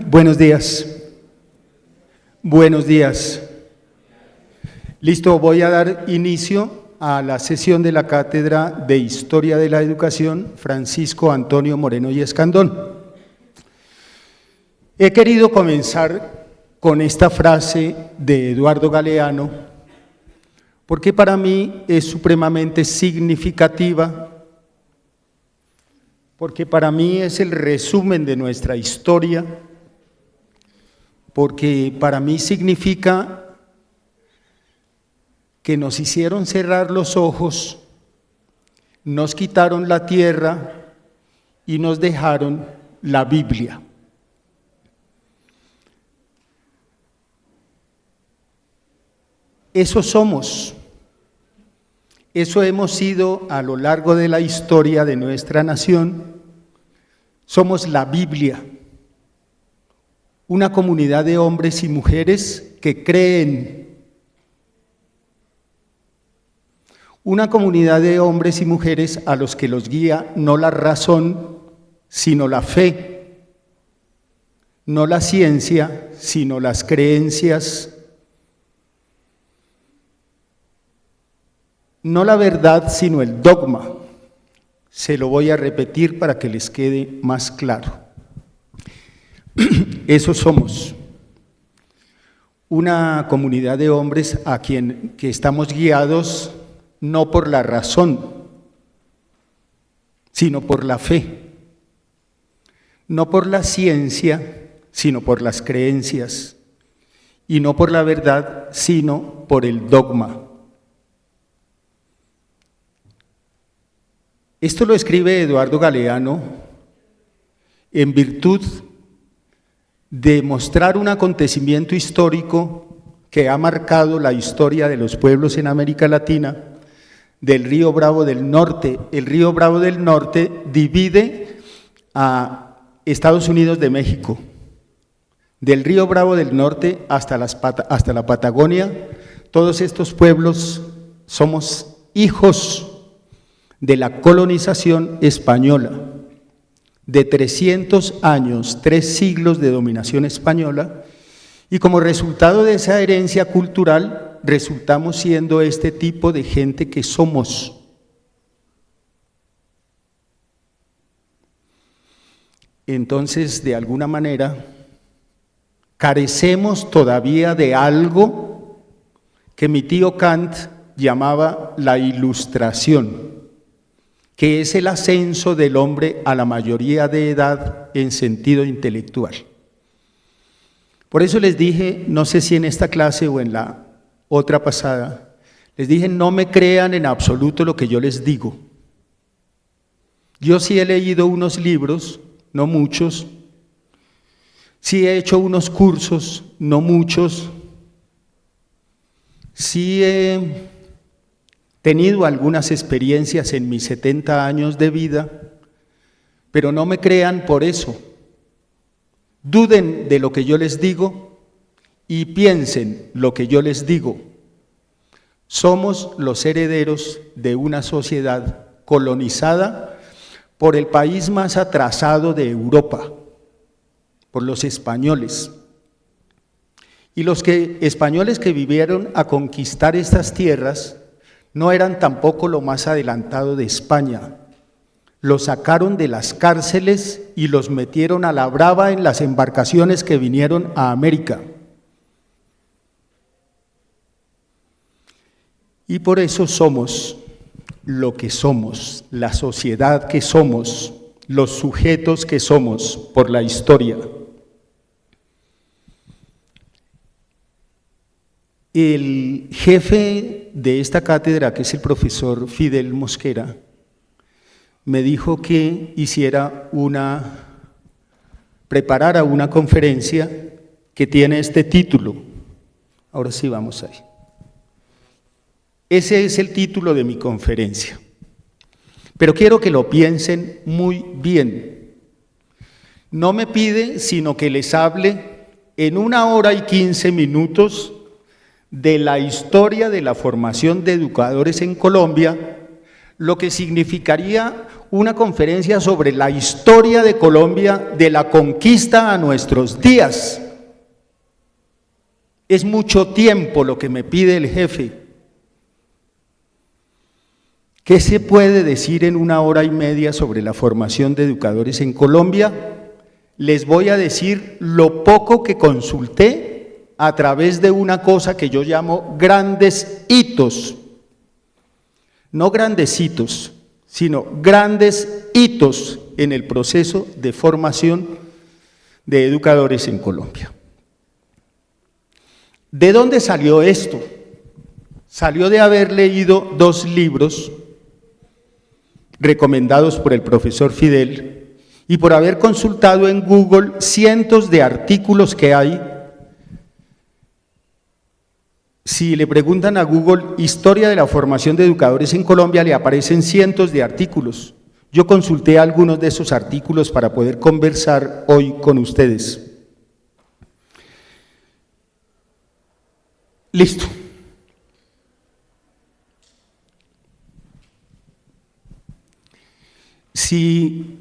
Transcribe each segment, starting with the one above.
Buenos días. Buenos días. Listo, voy a dar inicio a la sesión de la Cátedra de Historia de la Educación Francisco Antonio Moreno y Escandón. He querido comenzar con esta frase de Eduardo Galeano, porque para mí es supremamente significativa, porque para mí es el resumen de nuestra historia, porque para mí significa que nos hicieron cerrar los ojos, nos quitaron la tierra y nos dejaron la Biblia. Eso somos, eso hemos sido a lo largo de la historia de nuestra nación. Somos la Biblia, una comunidad de hombres y mujeres que creen, una comunidad de hombres y mujeres a los que los guía no la razón, sino la fe, no la ciencia, sino las creencias, no la verdad, sino el dogma. Se lo voy a repetir para que les quede más claro. Eso somos, una comunidad de hombres que estamos guiados no por la razón, sino por la fe, no por la ciencia, sino por las creencias, y no por la verdad, sino por el dogma. Esto lo escribe Eduardo Galeano en virtud de mostrar un acontecimiento histórico que ha marcado la historia de los pueblos en América Latina, del río Bravo del Norte. El río Bravo del Norte divide a Estados Unidos de México. Del río Bravo del Norte hasta la Patagonia, todos estos pueblos somos hijos de la colonización española, de 300 años, 3 siglos de dominación española, y como resultado de esa herencia cultural, resultamos siendo este tipo de gente que somos. Entonces, de alguna manera, carecemos todavía de algo que mi tío Kant llamaba la ilustración, que es el ascenso del hombre a la mayoría de edad en sentido intelectual. Por eso les dije, no sé si en esta clase o en la otra pasada, les dije, no me crean en absoluto lo que yo les digo. Yo sí he leído unos libros, no muchos, sí he hecho unos cursos, no muchos, sí he tenido algunas experiencias en mis 70 años de vida, pero no me crean por eso. Duden de lo que yo les digo y piensen lo que yo les digo. Somos los herederos de una sociedad colonizada por el país más atrasado de Europa, por los españoles. Y los españoles que vinieron a conquistar estas tierras no eran tampoco lo más adelantado de España. Los sacaron de las cárceles y los metieron a la brava en las embarcaciones que vinieron a América. Y por eso somos lo que somos, la sociedad que somos, los sujetos que somos por la historia. El jefe de esta cátedra, que es el profesor Fidel Mosquera, me dijo que preparara una conferencia que tiene este título. Ahora sí vamos ahí. Ese es el título de mi conferencia. Pero quiero que lo piensen muy bien. No me pide sino que les hable en 1 hora y 15 minutos de la historia de la formación de educadores en Colombia, lo que significaría una conferencia sobre la historia de Colombia de la conquista a nuestros días. Es mucho tiempo lo que me pide el jefe. ¿Qué se puede decir en 1 hora y media sobre la formación de educadores en Colombia? Les voy a decir lo poco que consulté a través de una cosa que yo llamo grandes hitos. No grandecitos, sino grandes hitos en el proceso de formación de educadores en Colombia. ¿De dónde salió esto? Salió de haber leído 2 libros recomendados por el profesor Fidel y por haber consultado en Google cientos de artículos que hay. Si le preguntan a Google historia de la formación de educadores en Colombia, le aparecen cientos de artículos. Yo consulté algunos de esos artículos para poder conversar hoy con ustedes. Listo. Si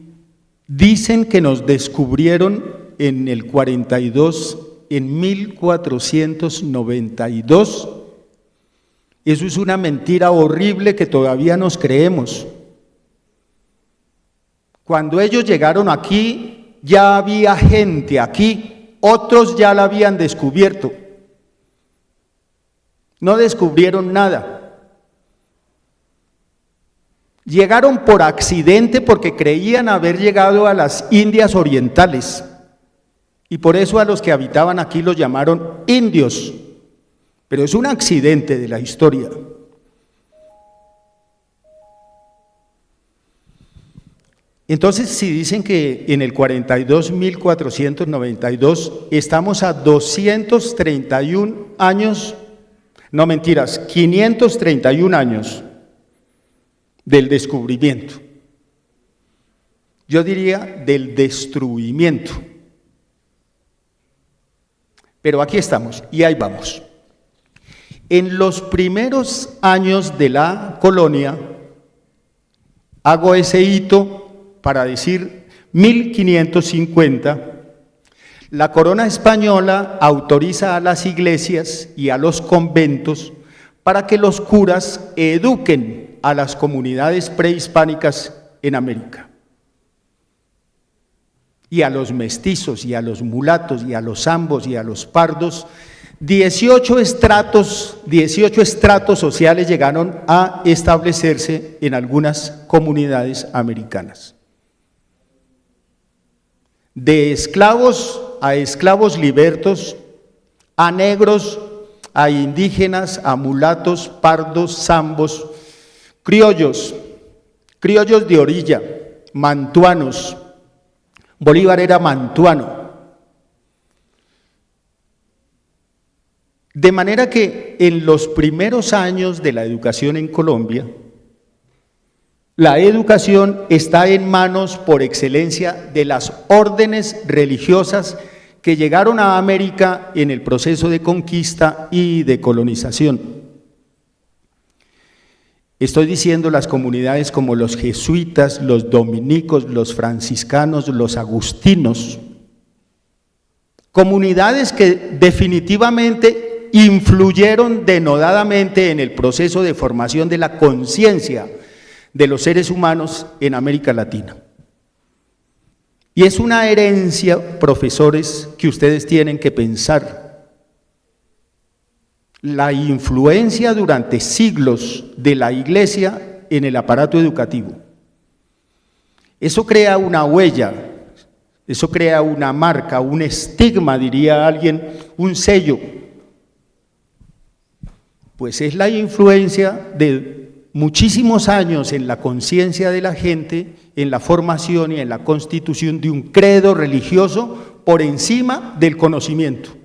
dicen que nos descubrieron en el 42, en 1492, eso es una mentira horrible que todavía nos creemos. Cuando ellos llegaron aquí, ya había gente aquí, otros ya la habían descubierto. No descubrieron nada. Llegaron por accidente porque creían haber llegado a las Indias Orientales y por eso a los que habitaban aquí los llamaron indios, pero es un accidente de la historia. Entonces, si dicen que en el 42, 1492, estamos a 231 años, no mentiras, 531 años del descubrimiento. Yo diría del destruimiento. Pero aquí estamos y ahí vamos. En los primeros años de la colonia, hago ese hito para decir 1550, la corona española autoriza a las iglesias y a los conventos para que los curas eduquen a las comunidades prehispánicas en América. Y a los mestizos, y a los mulatos, y a los zambos, y a los pardos, 18 estratos sociales llegaron a establecerse en algunas comunidades americanas. De esclavos a esclavos libertos, a negros, a indígenas, a mulatos, pardos, zambos, criollos de orilla, mantuanos. Bolívar era mantuano. De manera que en los primeros años de la educación en Colombia, la educación está en manos por excelencia de las órdenes religiosas que llegaron a América en el proceso de conquista y de colonización. Estoy diciendo las comunidades como los jesuitas, los dominicos, los franciscanos, los agustinos, comunidades que definitivamente influyeron denodadamente en el proceso de formación de la conciencia de los seres humanos en América Latina. Y es una herencia, profesores, que ustedes tienen que pensar. La influencia durante siglos de la Iglesia en el aparato educativo. Eso crea una huella, eso crea una marca, un estigma, diría alguien, un sello. Pues es la influencia de muchísimos años en la conciencia de la gente, en la formación y en la constitución de un credo religioso por encima del conocimiento.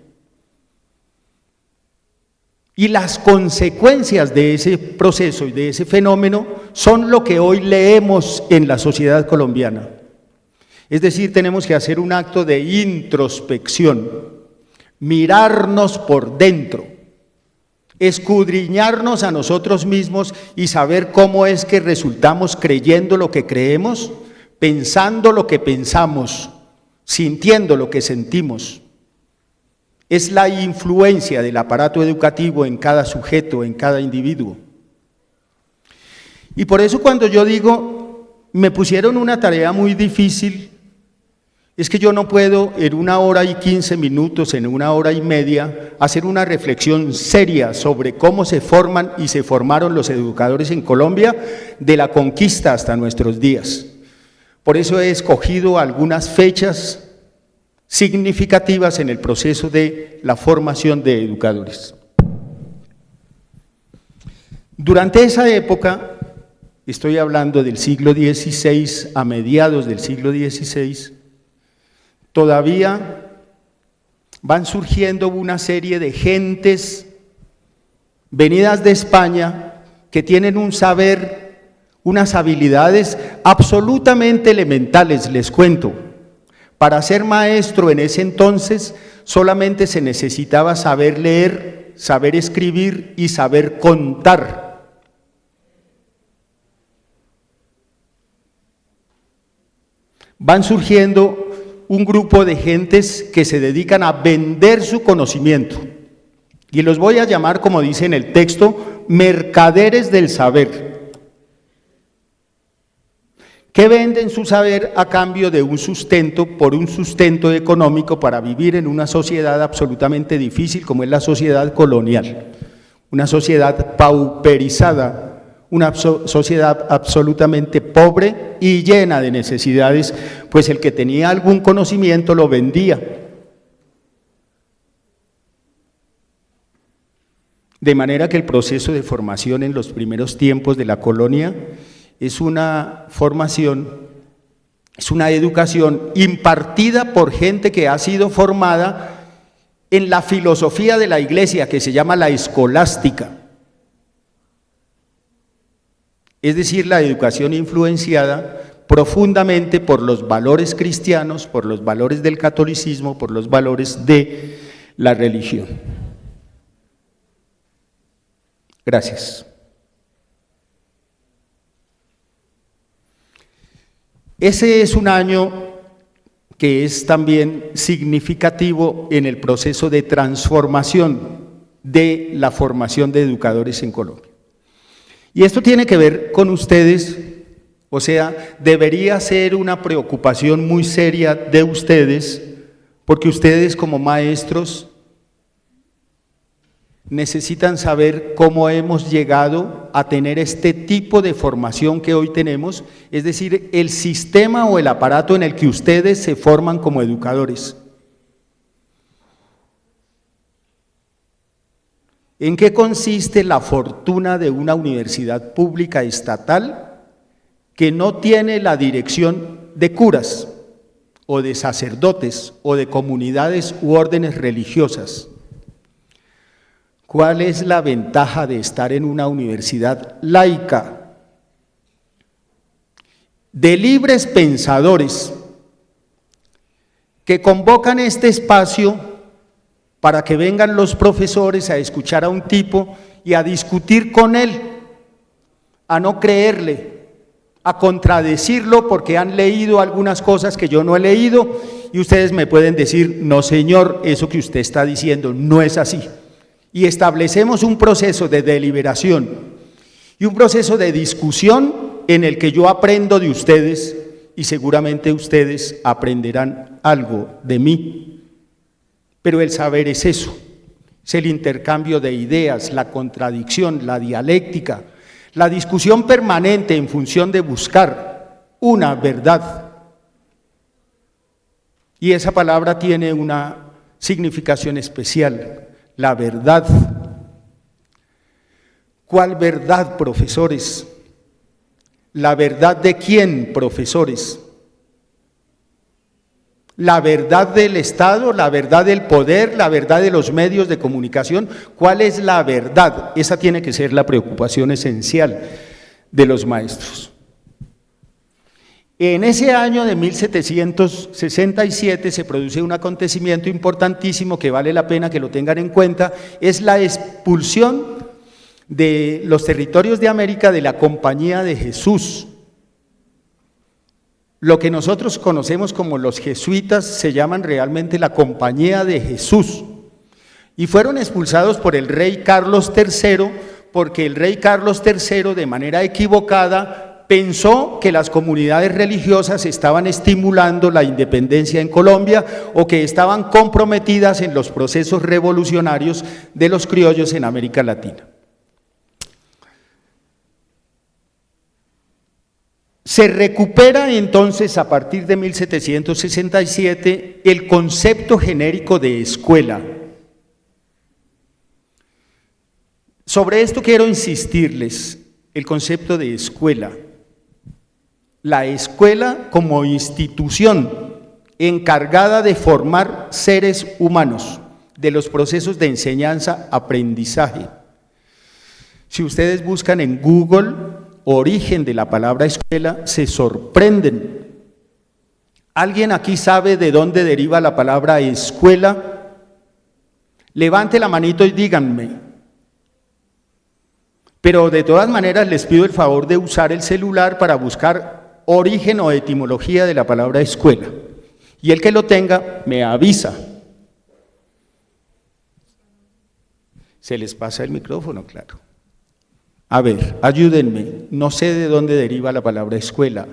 Y las consecuencias de ese proceso y de ese fenómeno son lo que hoy leemos en la sociedad colombiana. Es decir, tenemos que hacer un acto de introspección, mirarnos por dentro. escudriñarnos a nosotros mismos y saber cómo es que resultamos creyendo lo que creemos, pensando lo que pensamos, sintiendo lo que sentimos. Es la influencia del aparato educativo en cada sujeto, en cada individuo. Y por eso cuando yo digo, me pusieron una tarea muy difícil, es que yo no puedo en 1 hora y 15 minutos, en 1 hora y media, hacer una reflexión seria sobre cómo se forman y se formaron los educadores en Colombia de la conquista hasta nuestros días. Por eso he escogido algunas fechas significativas en el proceso de la formación de educadores. Durante esa época, estoy hablando del siglo XVI, a mediados del siglo XVI, todavía van surgiendo una serie de gentes venidas de España que tienen un saber, unas habilidades absolutamente elementales, les cuento. Para ser maestro en ese entonces solamente se necesitaba saber leer, saber escribir y saber contar. Van surgiendo un grupo de gentes que se dedican a vender su conocimiento. Y los voy a llamar, como dice en el texto, mercaderes del saber. Que venden su saber a cambio de un sustento, por un sustento económico para vivir en una sociedad absolutamente difícil como es la sociedad colonial. Una sociedad pauperizada, una sociedad absolutamente pobre y llena de necesidades, pues el que tenía algún conocimiento lo vendía. De manera que el proceso de formación en los primeros tiempos de la colonia es una formación, es una educación impartida por gente que ha sido formada en la filosofía de la Iglesia, que se llama la escolástica. Es decir, la educación influenciada profundamente por los valores cristianos, por los valores del catolicismo, por los valores de la religión. Gracias. Ese es un año que es también significativo en el proceso de transformación de la formación de educadores en Colombia. Y esto tiene que ver con ustedes, o sea, debería ser una preocupación muy seria de ustedes, porque ustedes como maestros necesitan saber cómo hemos llegado a tener este tipo de formación que hoy tenemos, es decir, el sistema o el aparato en el que ustedes se forman como educadores. ¿En qué consiste la fortuna de una universidad pública estatal que no tiene la dirección de curas o de sacerdotes o de comunidades u órdenes religiosas? ¿Cuál es la ventaja de estar en una universidad laica? De libres pensadores que convocan este espacio para que vengan los profesores a escuchar a un tipo y a discutir con él, a no creerle, a contradecirlo porque han leído algunas cosas que yo no he leído y ustedes me pueden decir, no señor, eso que usted está diciendo no es así. Y establecemos un proceso de deliberación y un proceso de discusión en el que yo aprendo de ustedes y seguramente ustedes aprenderán algo de mí. Pero el saber es eso, es el intercambio de ideas, la contradicción, la dialéctica, la discusión permanente en función de buscar una verdad. Y esa palabra tiene una significación especial, la verdad. ¿Cuál verdad, profesores? ¿La verdad de quién, profesores? ¿La verdad del Estado, la verdad del poder, la verdad de los medios de comunicación? ¿Cuál es la verdad? Esa tiene que ser la preocupación esencial de los maestros. En ese año de 1767 se produce un acontecimiento importantísimo que vale la pena que lo tengan en cuenta, es la expulsión de los territorios de América de la Compañía de Jesús. Lo que nosotros conocemos como los jesuitas se llaman realmente la Compañía de Jesús y fueron expulsados por el rey Carlos III, porque el rey Carlos III de manera equivocada pensó que las comunidades religiosas estaban estimulando la independencia en Colombia o que estaban comprometidas en los procesos revolucionarios de los criollos en América Latina. Se recupera entonces a partir de 1767 el concepto genérico de escuela. Sobre esto quiero insistirles, el concepto de escuela. La escuela como institución encargada de formar seres humanos, de los procesos de enseñanza-aprendizaje. Si ustedes buscan en Google origen de la palabra escuela, se sorprenden. ¿Alguien aquí sabe de dónde deriva la palabra escuela? Levante la manito y díganme. Pero de todas maneras les pido el favor de usar el celular para buscar origen o etimología de la palabra escuela. Y el que lo tenga me avisa. Se les pasa el micrófono, claro. A ver, ayúdenme, no sé de dónde deriva la palabra escuela.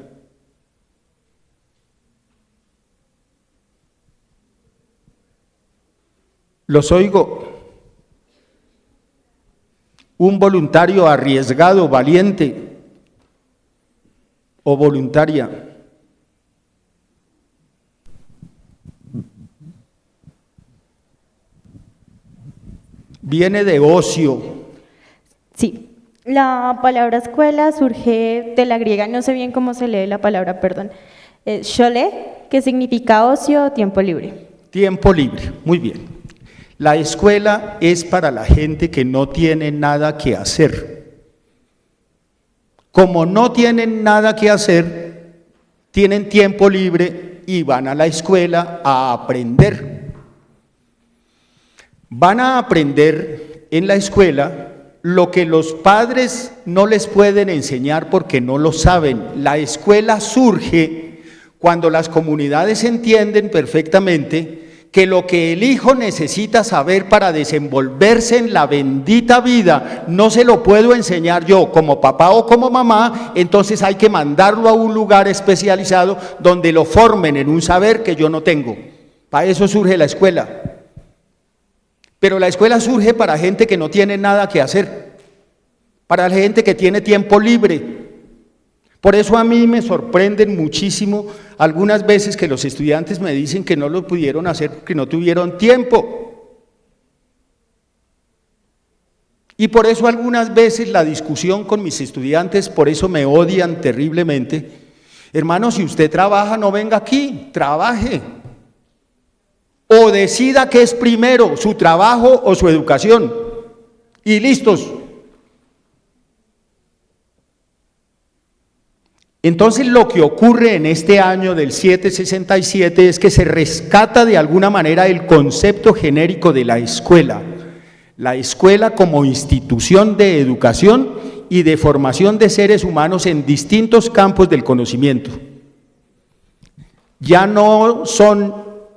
Los oigo. Un voluntario arriesgado, valiente o voluntaria. Viene de ocio. Sí. La palabra escuela surge de la griega, no sé bien cómo se lee la palabra, perdón, schole, que significa ocio o tiempo libre. Tiempo libre, muy bien. La escuela es para la gente que no tiene nada que hacer. Como no tienen nada que hacer, tienen tiempo libre y van a la escuela a aprender. Van a aprender en la escuela lo que los padres no les pueden enseñar porque no lo saben. La escuela surge cuando las comunidades entienden perfectamente que lo que el hijo necesita saber para desenvolverse en la bendita vida no se lo puedo enseñar yo como papá o como mamá, entonces hay que mandarlo a un lugar especializado donde lo formen en un saber que yo no tengo. Para eso surge la escuela. Pero la escuela surge para gente que no tiene nada que hacer, para la gente que tiene tiempo libre. Por eso a mí me sorprenden muchísimo algunas veces que los estudiantes me dicen que no lo pudieron hacer porque no tuvieron tiempo. Y por eso algunas veces la discusión con mis estudiantes, por eso me odian terriblemente. Hermano, si usted trabaja, no venga aquí, trabaje. O decida qué es primero, su trabajo o su educación. Y listos. Entonces lo que ocurre en este año del 767 es que se rescata de alguna manera el concepto genérico de la escuela como institución de educación y de formación de seres humanos en distintos campos del conocimiento. Ya no son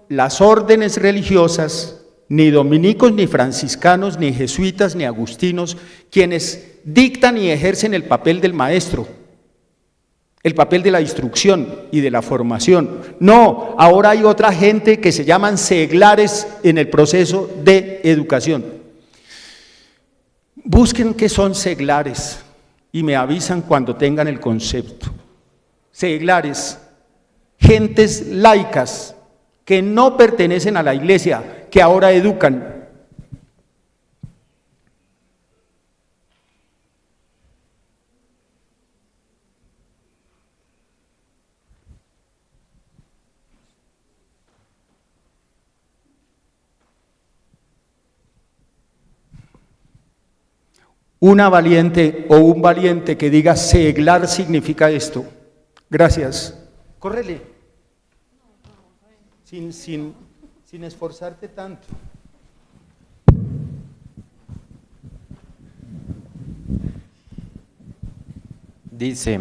las órdenes religiosas, ni dominicos, ni franciscanos, ni jesuitas, ni agustinos, quienes dictan y ejercen el papel del maestro, el papel de la instrucción y de la formación. No, ahora hay otra gente que se llaman seglares en el proceso de educación. Busquen qué son seglares y me avisan cuando tengan el concepto. Seglares, gentes laicas, que no pertenecen a la iglesia, que ahora educan. Una valiente o un valiente que diga seglar significa esto. Gracias. Córrele. Sin esforzarte tanto. Dice,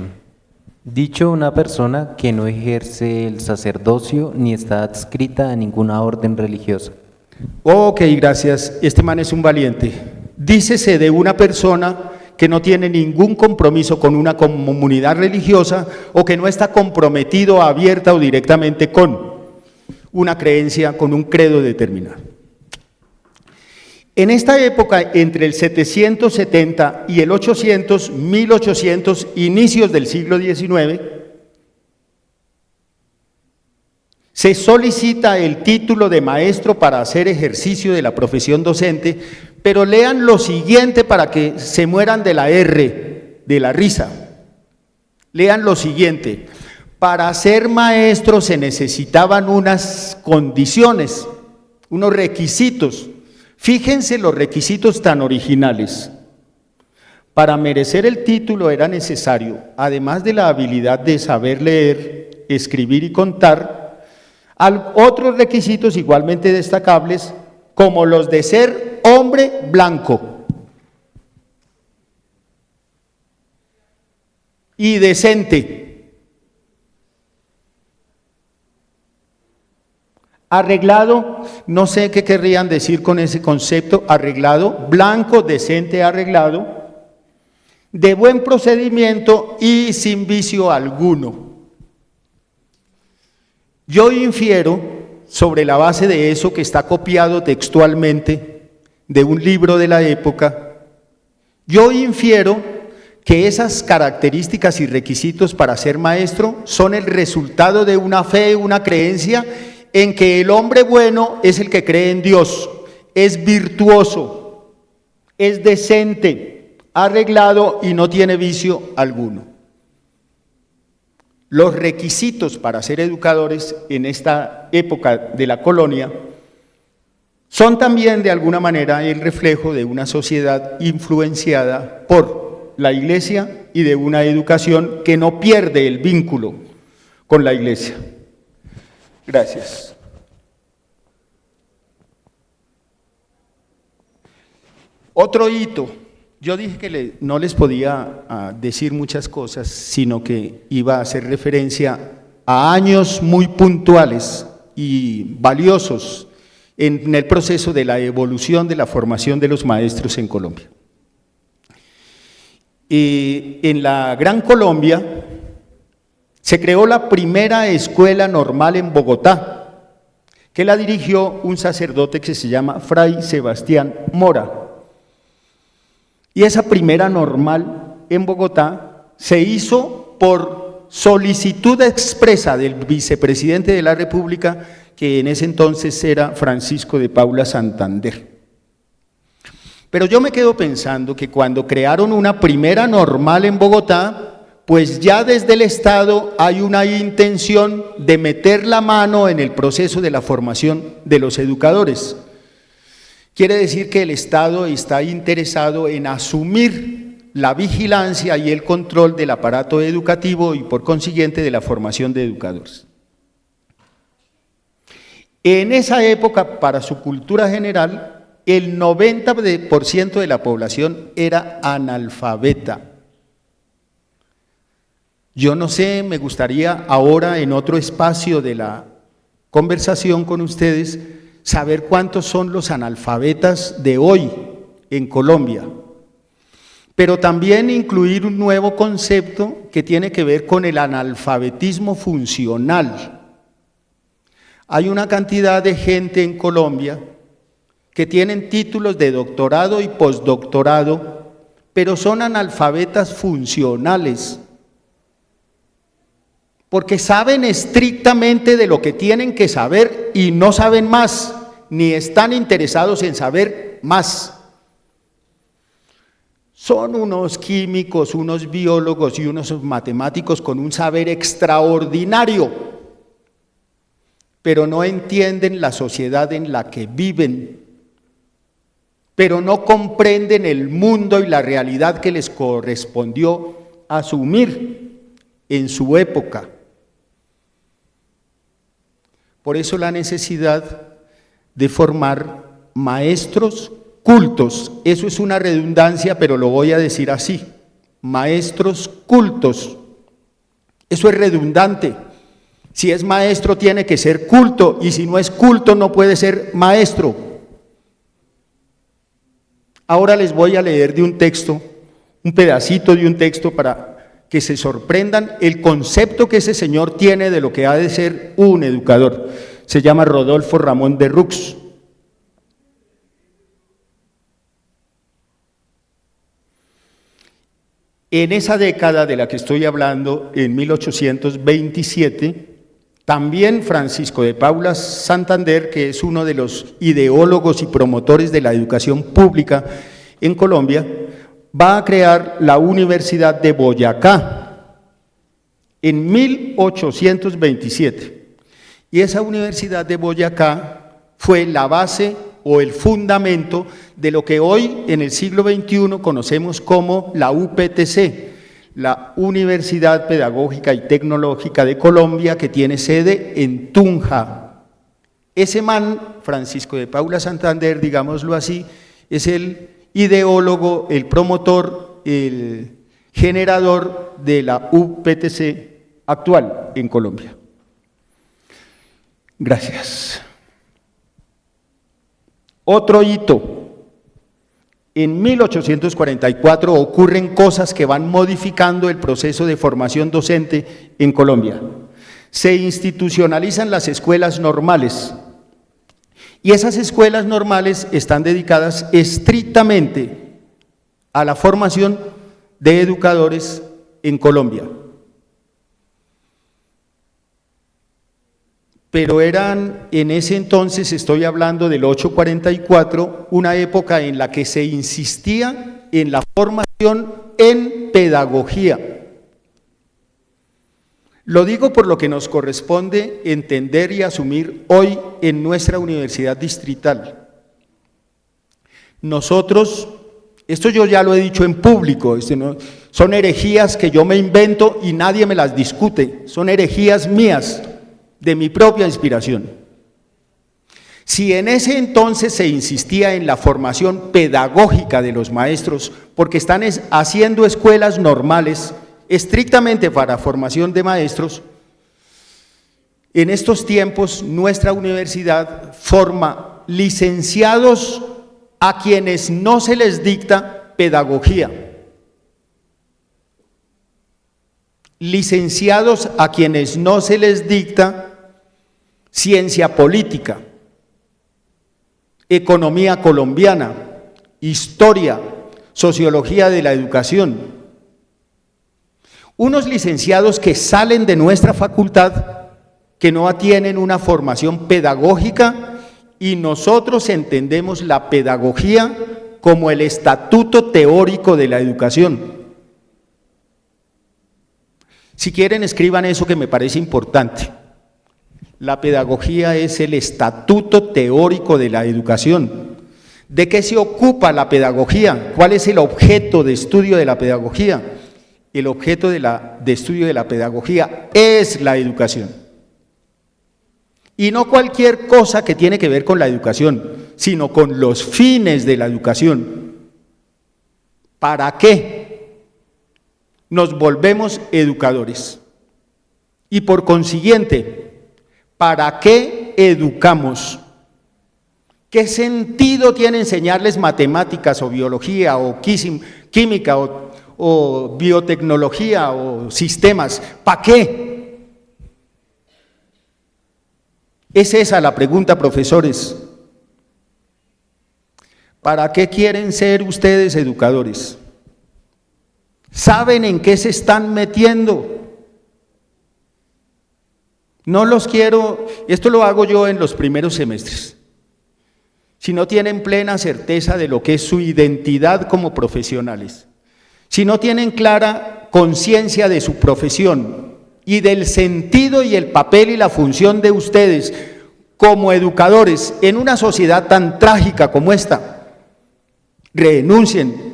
dicho una persona que no ejerce el sacerdocio ni está adscrita a ninguna orden religiosa. Ok, gracias. Este man es un valiente. Dícese de una persona que no tiene ningún compromiso con una comunidad religiosa o que no está comprometido abierta o directamente con una creencia, con un credo determinado. En esta época, entre el 770 y el 800, 1800, inicios del siglo XIX, se solicita el título de maestro para hacer ejercicio de la profesión docente, pero lean lo siguiente para que se mueran de la R, de la risa. Lean lo siguiente: para ser maestro se necesitaban unas condiciones, unos requisitos. Fíjense los requisitos tan originales. Para merecer el título era necesario, además de la habilidad de saber leer, escribir y contar, otros requisitos igualmente destacables, como los de ser hombre blanco y decente, arreglado, no sé qué querrían decir con ese concepto, arreglado, blanco, decente, arreglado, de buen procedimiento y sin vicio alguno. Yo infiero, sobre la base de eso que está copiado textualmente de un libro de la época, yo infiero que esas características y requisitos para ser maestro son el resultado de una fe, una creencia en que el hombre bueno es el que cree en Dios, es virtuoso, es decente, arreglado y no tiene vicio alguno. Los requisitos para ser educadores en esta época de la colonia son también de alguna manera el reflejo de una sociedad influenciada por la Iglesia y de una educación que no pierde el vínculo con la Iglesia. Gracias. Otro hito. Yo dije que no les podía decir muchas cosas, sino que iba a hacer referencia a años muy puntuales y valiosos en el proceso de la evolución de la formación de los maestros en Colombia. En la Gran Colombia se creó la primera escuela normal en Bogotá, que la dirigió un sacerdote que se llama Fray Sebastián Mora. Y esa primera normal en Bogotá se hizo por solicitud expresa del vicepresidente de la República, que en ese entonces era Francisco de Paula Santander. Pero yo me quedo pensando que cuando crearon una primera normal en Bogotá, pues ya desde el Estado hay una intención de meter la mano en el proceso de la formación de los educadores. Quiere decir que el Estado está interesado en asumir la vigilancia y el control del aparato educativo y por consiguiente de la formación de educadores. En esa época, para su cultura general, el 90% de la población era analfabeta. Yo no sé, me gustaría ahora en otro espacio de la conversación con ustedes saber cuántos son los analfabetas de hoy en Colombia, pero también incluir un nuevo concepto que tiene que ver con el analfabetismo funcional. Hay una cantidad de gente en Colombia que tienen títulos de doctorado y postdoctorado, pero son analfabetas funcionales, porque saben estrictamente de lo que tienen que saber y no saben más, ni están interesados en saber más. Son unos químicos, unos biólogos y unos matemáticos con un saber extraordinario, pero no entienden la sociedad en la que viven, pero no comprenden el mundo y la realidad que les correspondió asumir en su época. Por eso la necesidad de formar maestros cultos. Eso es una redundancia, pero lo voy a decir así. Maestros cultos. Eso es redundante. Si es maestro tiene que ser culto, y si no es culto no puede ser maestro. Ahora les voy a leer de un texto, un pedacito de un texto para que se sorprendan el concepto que ese señor tiene de lo que ha de ser un educador. Se llama Rodolfo Ramón de Rux. En esa década de la que estoy hablando, en 1827, también Francisco de Paula Santander, que es uno de los ideólogos y promotores de la educación pública en Colombia, va a crear la Universidad de Boyacá en 1827. Y esa Universidad de Boyacá fue la base o el fundamento de lo que hoy en el siglo XXI conocemos como la UPTC, la Universidad Pedagógica y Tecnológica de Colombia, que tiene sede en Tunja. Ese man, Francisco de Paula Santander, digámoslo así, es el ideólogo, el promotor, el generador de la UPTC actual en Colombia. Gracias. Otro hito. En 1844 ocurren cosas que van modificando el proceso de formación docente en Colombia. Se institucionalizan las escuelas normales, y esas escuelas normales están dedicadas estrictamente a la formación de educadores en Colombia. Pero eran, en ese entonces, estoy hablando del 844, una época en la que se insistía en la formación en pedagogía. Lo digo por lo que nos corresponde entender y asumir hoy en nuestra universidad distrital. Nosotros, esto yo ya lo he dicho en público, son herejías que yo me invento y nadie me las discute, son herejías mías, de mi propia inspiración. Si en ese entonces se insistía en la formación pedagógica de los maestros, porque están haciendo escuelas normales estrictamente para formación de maestros, en estos tiempos nuestra universidad forma licenciados a quienes no se les dicta pedagogía. Licenciados a quienes no se les dicta ciencia política, economía colombiana, historia, sociología de la educación. Unos licenciados que salen de nuestra facultad, que no tienen una formación pedagógica, y nosotros entendemos la pedagogía como el estatuto teórico de la educación. Si quieren, escriban eso que me parece importante. La pedagogía es el estatuto teórico de la educación. ¿De qué se ocupa la pedagogía? ¿Cuál es el objeto de estudio de la pedagogía? El objeto de estudio de la pedagogía es la educación. Y no cualquier cosa que tiene que ver con la educación, sino con los fines de la educación. ¿Para qué nos volvemos educadores? Y por consiguiente, ¿para qué educamos? ¿Qué sentido tiene enseñarles matemáticas o biología o química o biotecnología o sistemas? ¿Para qué? Es esa la pregunta, profesores. ¿Para qué quieren ser ustedes educadores? ¿Saben en qué se están metiendo? No los quiero, esto lo hago yo en los primeros semestres. Si no tienen plena certeza de lo que es su identidad como profesionales, si no tienen clara conciencia de su profesión y del sentido y el papel y la función de ustedes como educadores en una sociedad tan trágica como esta, renuncien.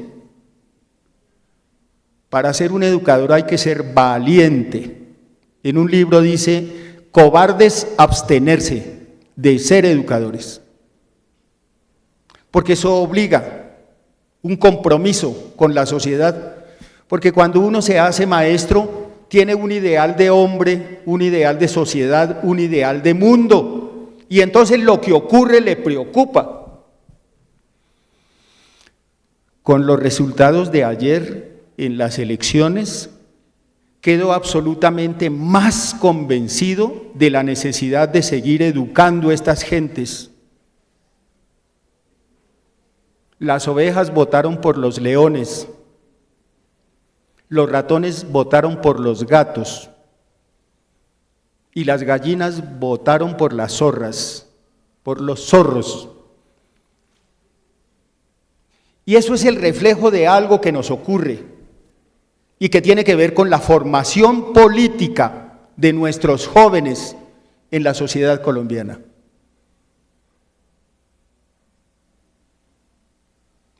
Para ser un educador hay que ser valiente. En un libro dice: cobardes abstenerse de ser educadores, porque eso obliga un compromiso con la sociedad, porque cuando uno se hace maestro, tiene un ideal de hombre, un ideal de sociedad, un ideal de mundo, y entonces lo que ocurre le preocupa. Con los resultados de ayer en las elecciones, quedo absolutamente más convencido de la necesidad de seguir educando a estas gentes. Las ovejas votaron por los leones, los ratones votaron por los gatos y las gallinas votaron por las zorras, por los zorros. Y eso es el reflejo de algo que nos ocurre y que tiene que ver con la formación política de nuestros jóvenes en la sociedad colombiana.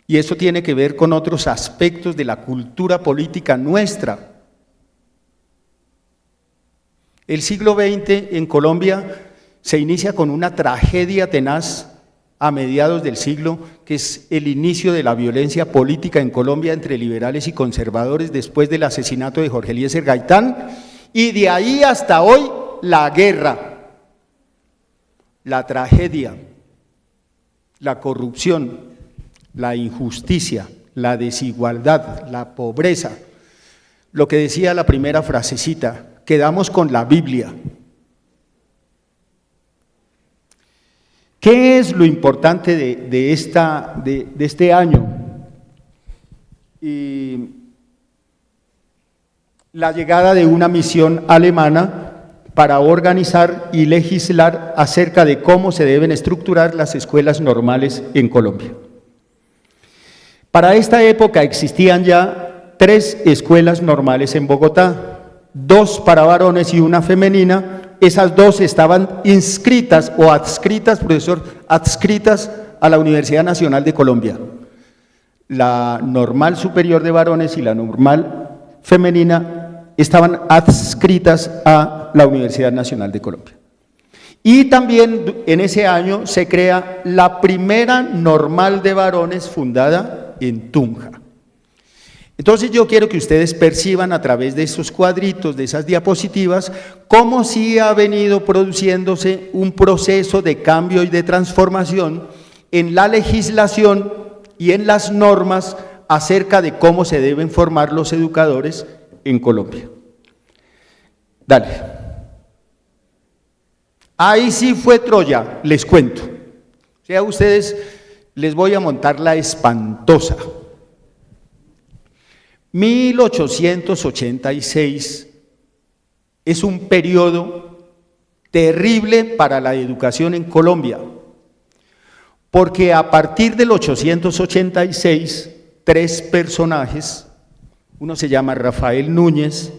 Y eso tiene que ver con otros aspectos de la cultura política nuestra. El siglo XX en Colombia se inicia con una tragedia tenaz a mediados del siglo, que es el inicio de la violencia política en Colombia entre liberales y conservadores después del asesinato de Jorge Eliezer Gaitán, y de ahí hasta hoy la guerra, la tragedia, la corrupción, la injusticia, la desigualdad, la pobreza. Lo que decía la primera frasecita, quedamos con la Biblia. ¿Qué es lo importante de este año? La llegada de una misión alemana para organizar y legislar acerca de cómo se deben estructurar las escuelas normales en Colombia. Para esta época existían ya 3 escuelas normales en Bogotá, 2 para varones y una femenina. Esas 2 estaban inscritas o adscritas, profesor, adscritas a la Universidad Nacional de Colombia. La normal superior de varones y la normal femenina estaban adscritas a la Universidad Nacional de Colombia. Y también en ese año se crea la primera normal de varones fundada en Tunja. Entonces yo quiero que ustedes perciban a través de esos cuadritos, de esas diapositivas, cómo sí ha venido produciéndose un proceso de cambio y de transformación en la legislación y en las normas acerca de cómo se deben formar los educadores en Colombia. Dale. Ahí sí fue Troya, les cuento. O sea, a ustedes les voy a montar la espantosa. 1886 es un periodo terrible para la educación en Colombia, porque a partir del 886, 3 personajes, uno se llama Rafael Núñez,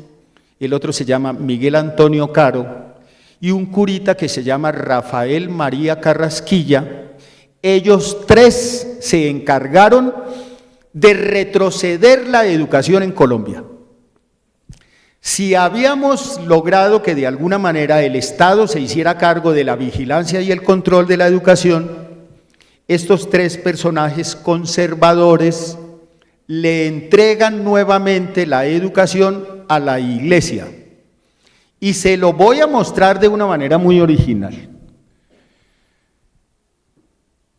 el otro se llama Miguel Antonio Caro, y un curita que se llama Rafael María Carrasquilla, ellos 3 se encargaron de retroceder la educación en Colombia. Si habíamos logrado que de alguna manera el Estado se hiciera cargo de la vigilancia y el control de la educación, estos 3 personajes conservadores le entregan nuevamente la educación a la Iglesia. Y se lo voy a mostrar de una manera muy original.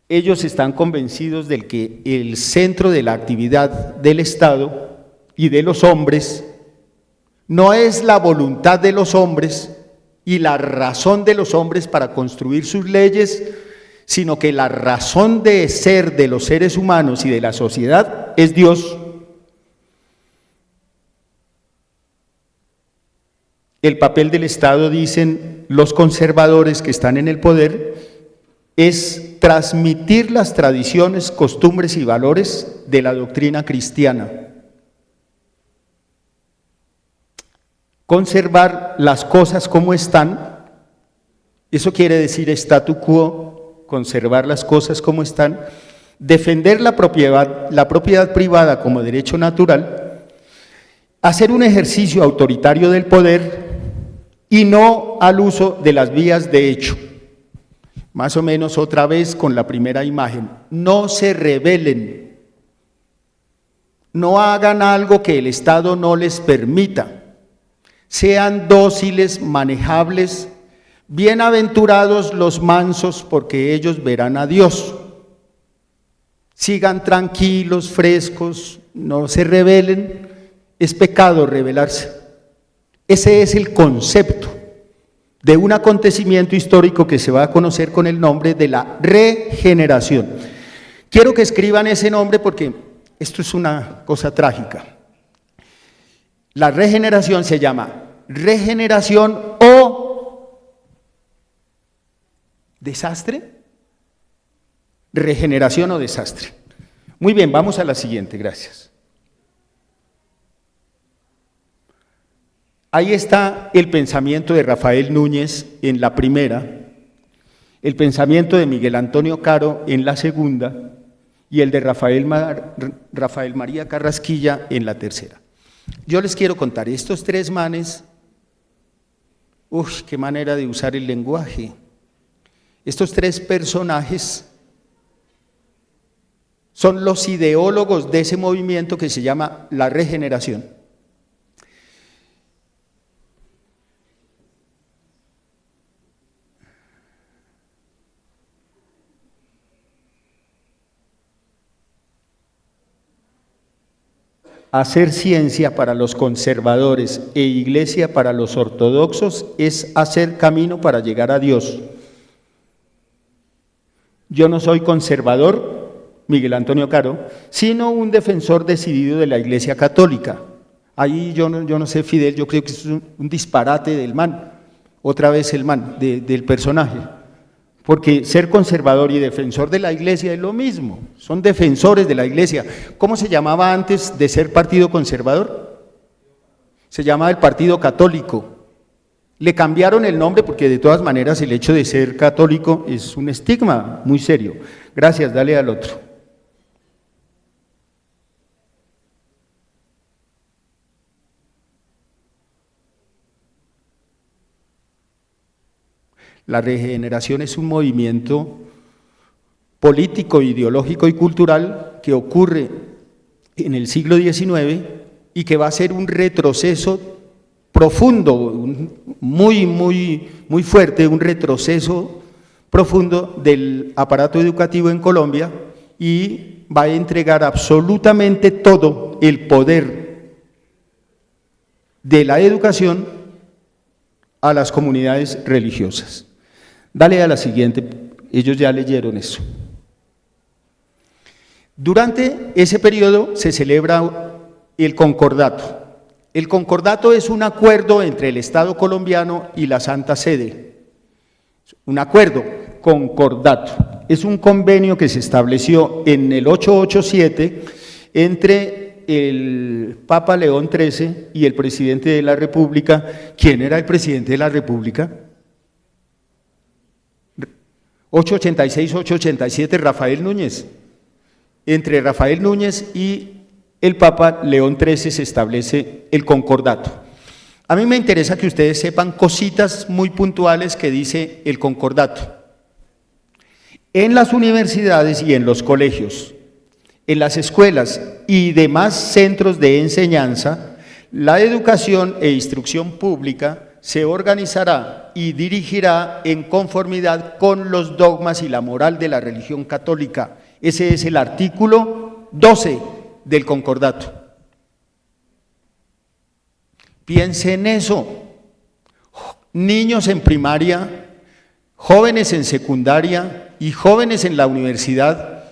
Ellos están convencidos de que el centro de la actividad del Estado y de los hombres no es la voluntad de los hombres y la razón de los hombres para construir sus leyes, sino que la razón de ser de los seres humanos y de la sociedad es Dios. El papel del Estado, dicen los conservadores que están en el poder, es transmitir las tradiciones, costumbres y valores de la doctrina cristiana. Conservar las cosas como están, eso quiere decir statu quo, conservar las cosas como están, defender la propiedad privada como derecho natural, hacer un ejercicio autoritario del poder y no al uso de las vías de hecho. Más o menos otra vez con la primera imagen. No se rebelen, no hagan algo que el Estado no les permita, sean dóciles, manejables, bienaventurados los mansos porque ellos verán a Dios. Sigan tranquilos, frescos, no se rebelen, es pecado rebelarse. Ese es el concepto de un acontecimiento histórico que se va a conocer con el nombre de la regeneración. Quiero que escriban ese nombre porque esto es una cosa trágica. La regeneración se llama regeneración o desastre. Regeneración o desastre. Muy bien, vamos a la siguiente, gracias. Ahí está el pensamiento de Rafael Núñez en la primera, el pensamiento de Miguel Antonio Caro en la segunda y el de Rafael María Carrasquilla en la tercera. Yo les quiero contar, estos tres manes, qué manera de usar el lenguaje. Estos tres personajes son los ideólogos de ese movimiento que se llama la regeneración. Hacer ciencia para los conservadores e iglesia para los ortodoxos es hacer camino para llegar a Dios. Yo no soy conservador, Miguel Antonio Caro, sino un defensor decidido de la Iglesia Católica. Ahí yo no sé, Fidel, yo creo que es un disparate del man, otra vez el man, del personaje. Porque ser conservador y defensor de la Iglesia es lo mismo, son defensores de la Iglesia. ¿Cómo se llamaba antes de ser partido conservador? Se llamaba el Partido Católico. Le cambiaron el nombre porque de todas maneras el hecho de ser católico es un estigma muy serio. Gracias, dale al otro. La regeneración es un movimiento político, ideológico y cultural que ocurre en el siglo XIX y que va a ser un retroceso profundo, muy fuerte, un retroceso profundo del aparato educativo en Colombia y va a entregar absolutamente todo el poder de la educación a las comunidades religiosas. Dale a la siguiente, ellos ya leyeron eso. Durante ese periodo se celebra el concordato. El concordato es un acuerdo entre el Estado colombiano y la Santa Sede. Un acuerdo, concordato. Es un convenio que se estableció en el 887 entre el Papa León XIII y el presidente de la República. ¿Quién era el presidente de la República? 886-887, Rafael Núñez. Entre Rafael Núñez y el Papa León XIII se establece el concordato. A mí me interesa que ustedes sepan cositas muy puntuales que dice el concordato. En las universidades y en los colegios, en las escuelas y demás centros de enseñanza, la educación e instrucción pública se organizará y dirigirá en conformidad con los dogmas y la moral de la religión católica. Ese es el artículo 12 del concordato. Piensen en eso. Niños en primaria, jóvenes en secundaria y jóvenes en la universidad,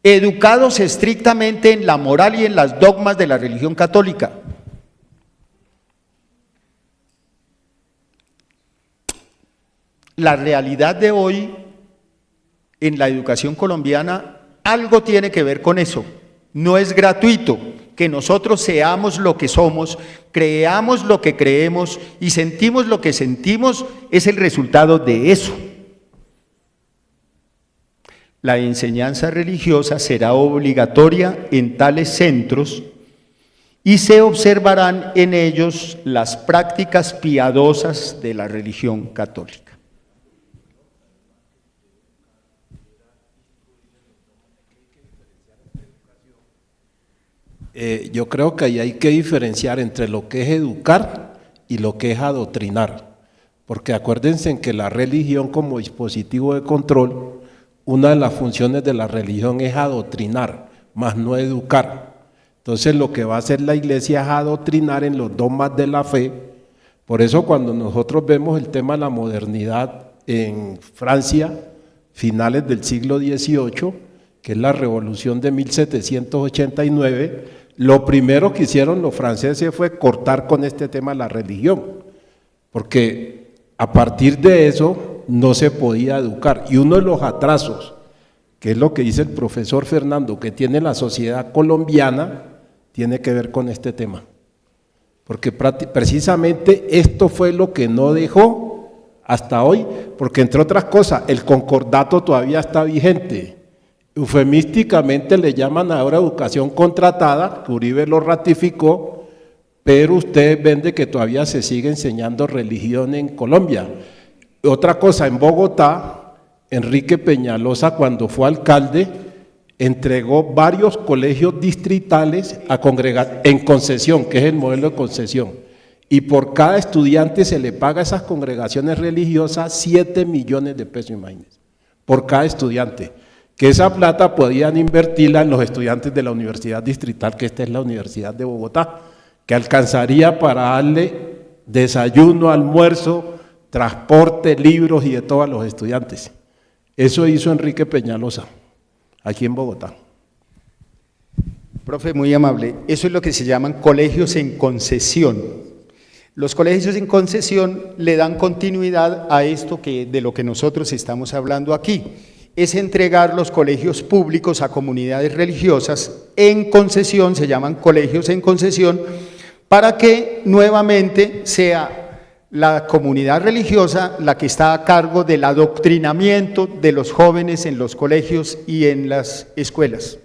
educados estrictamente en la moral y en las dogmas de la religión católica. La realidad de hoy en la educación colombiana algo tiene que ver con eso. No es gratuito que nosotros seamos lo que somos, creamos lo que creemos y sentimos lo que sentimos, es el resultado de eso. La enseñanza religiosa será obligatoria en tales centros y se observarán en ellos las prácticas piadosas de la religión católica. Yo creo que ahí hay que diferenciar entre lo que es educar y lo que es adoctrinar, porque acuérdense en que la religión como dispositivo de control, una de las funciones de la religión es adoctrinar, más no educar. Entonces lo que va a hacer la iglesia es adoctrinar en los dogmas de la fe. Por eso cuando nosotros vemos el tema de la modernidad en Francia, finales del siglo XVIII, que es la revolución de 1789, lo primero que hicieron los franceses fue cortar con este tema la religión, porque a partir de eso no se podía educar. Y uno de los atrasos, que es lo que dice el profesor Fernando, que tiene la sociedad colombiana, tiene que ver con este tema. Porque precisamente esto fue lo que no dejó hasta hoy, porque entre otras cosas, el concordato todavía está vigente. Eufemísticamente le llaman ahora educación contratada, que Uribe lo ratificó, pero ustedes ven de que todavía se sigue enseñando religión en Colombia. Otra cosa, en Bogotá, Enrique Peñalosa, cuando fue alcalde, entregó varios colegios distritales a congregar en concesión, que es el modelo de concesión, y por cada estudiante se le paga a esas congregaciones religiosas 7 millones de pesos, imagínense, por cada estudiante, que esa plata podían invertirla en los estudiantes de la Universidad Distrital, que esta es la Universidad de Bogotá, que alcanzaría para darle desayuno, almuerzo, transporte, libros y de todo a los estudiantes. Eso hizo Enrique Peñalosa, aquí en Bogotá. Profe, muy amable. Eso es lo que se llaman colegios en concesión. Los colegios en concesión le dan continuidad a esto de lo que nosotros estamos hablando aquí. Es entregar los colegios públicos a comunidades religiosas en concesión, se llaman colegios en concesión, para que nuevamente sea la comunidad religiosa la que está a cargo del adoctrinamiento de los jóvenes en los colegios y en las escuelas.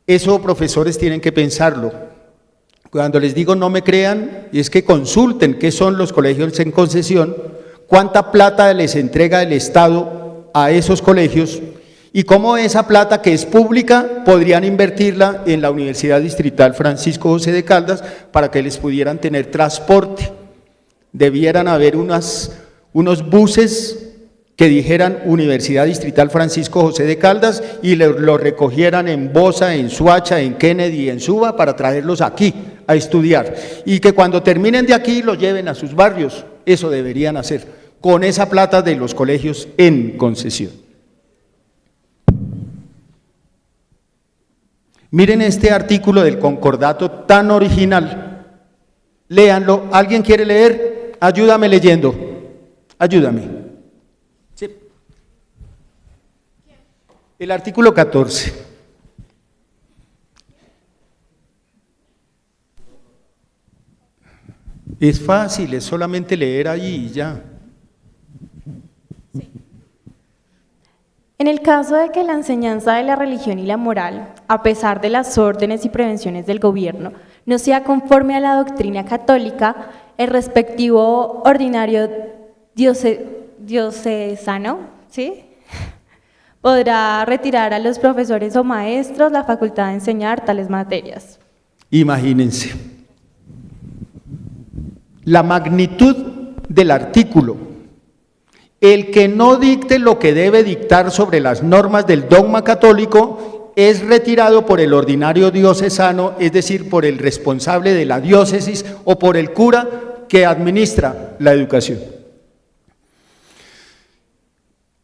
Eso, profesores, tienen que pensarlo. Cuando les digo no me crean, es que consulten qué son los colegios en concesión, cuánta plata les entrega el Estado a esos colegios y cómo esa plata que es pública podrían invertirla en la Universidad Distrital Francisco José de Caldas para que les pudieran tener transporte. Debieran haber unos buses que dijeran Universidad Distrital Francisco José de Caldas y lo recogieran en Bosa, en Suacha, en Kennedy, en Suba para traerlos aquí a estudiar y que cuando terminen de aquí los lleven a sus barrios. Eso deberían hacer con esa plata de los colegios en concesión. Miren este artículo del concordato tan original, léanlo. ¿Alguien quiere leer? Ayúdame leyendo, ayúdame. Sí. El artículo 14. Es fácil, es solamente leer ahí y ya. En el caso de que la enseñanza de la religión y la moral, a pesar de las órdenes y prevenciones del gobierno, no sea conforme a la doctrina católica, el respectivo ordinario diocesano, ¿sí?, podrá retirar a los profesores o maestros la facultad de enseñar tales materias. Imagínense la magnitud del artículo. El que no dicte lo que debe dictar sobre las normas del dogma católico es retirado por el ordinario diocesano, es decir, por el responsable de la diócesis o por el cura que administra la educación.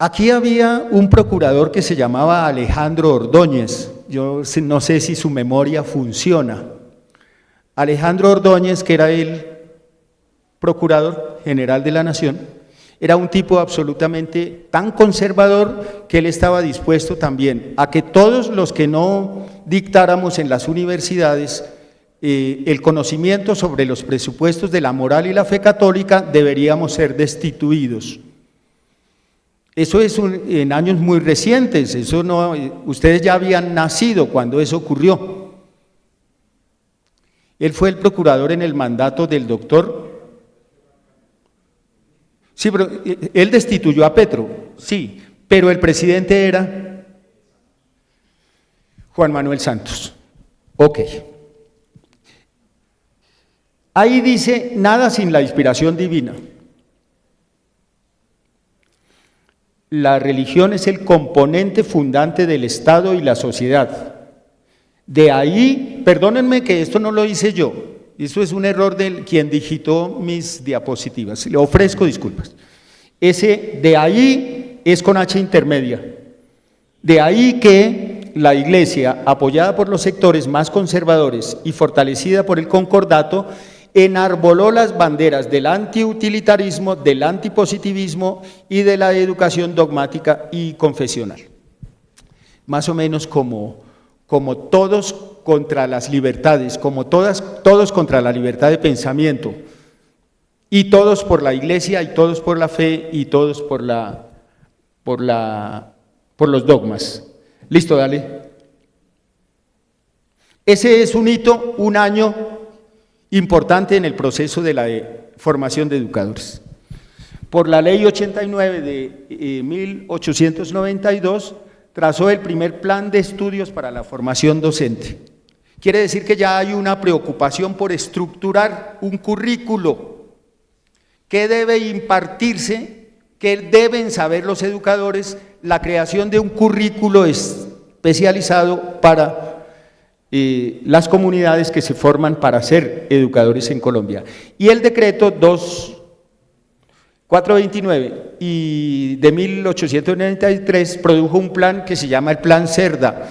Aquí había un procurador que se llamaba Alejandro Ordóñez, yo no sé si su memoria funciona. Alejandro Ordóñez, que era el procurador general de la Nación, era un tipo absolutamente tan conservador que él estaba dispuesto también a que todos los que no dictáramos en las universidades el conocimiento sobre los presupuestos de la moral y la fe católica deberíamos ser destituidos. Eso es en años muy recientes, eso no, ustedes ya habían nacido cuando eso ocurrió. Él fue el procurador en el mandato del doctor. Sí, pero él destituyó a Petro, sí, pero el presidente era Juan Manuel Santos. Ok. Ahí dice, nada sin la inspiración divina. La religión es el componente fundante del Estado y la sociedad. De ahí, perdónenme que esto no lo hice yo, eso es un error de quien digitó mis diapositivas, le ofrezco disculpas. Ese de ahí es con H intermedia. De ahí que la Iglesia, apoyada por los sectores más conservadores y fortalecida por el concordato, enarboló las banderas del antiutilitarismo, del antipositivismo y de la educación dogmática y confesional. Más o menos como todos contra las libertades, como todos contra la libertad de pensamiento, y todos por la Iglesia, y todos por la fe, y todos por los dogmas. Listo, dale. Ese es un hito, un año importante en el proceso de la formación de educadores. Por la Ley 89 de 1892, trazó el primer plan de estudios para la formación docente. Quiere decir que ya hay una preocupación por estructurar un currículo que debe impartirse, que deben saber los educadores, la creación de un currículo especializado para las comunidades que se forman para ser educadores en Colombia. Y el decreto 429 y de 1893 produjo un plan que se llama el Plan Cerda,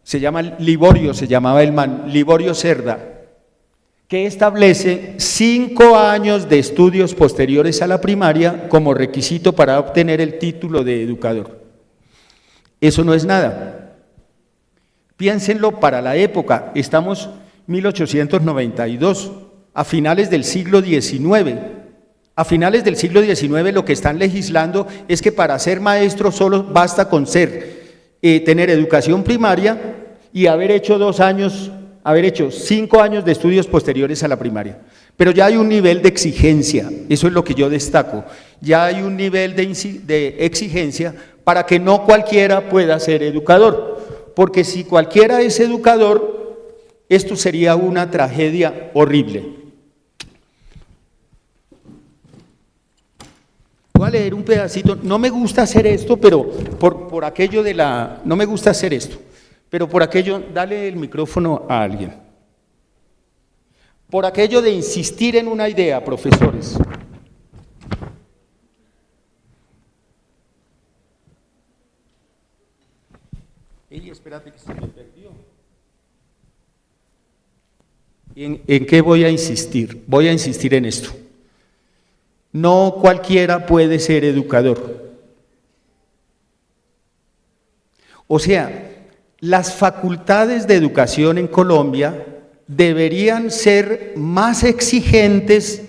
se llama Liborio, se llamaba el man, Liborio Cerda, que establece 5 años de estudios posteriores a la primaria como requisito para obtener el título de educador. Eso no es nada. Piénsenlo para la época, estamos 1892, a finales del siglo XIX. A finales del siglo XIX lo que están legislando es que para ser maestro solo basta con tener educación primaria y haber hecho 5 años de estudios posteriores a la primaria. Pero ya hay un nivel de exigencia, eso es lo que yo destaco, ya hay un nivel de exigencia para que no cualquiera pueda ser educador, porque si cualquiera es educador, esto sería una tragedia horrible. Voy a leer un pedacito, no me gusta hacer esto, pero por aquello de no me gusta hacer esto, pero por aquello, dale el micrófono a alguien. Por aquello de insistir en una idea, profesores. Ey, espérate que se me perdió. ¿En qué voy a insistir? Voy a insistir en esto. No cualquiera puede ser educador. O sea, las facultades de educación en Colombia deberían ser más exigentes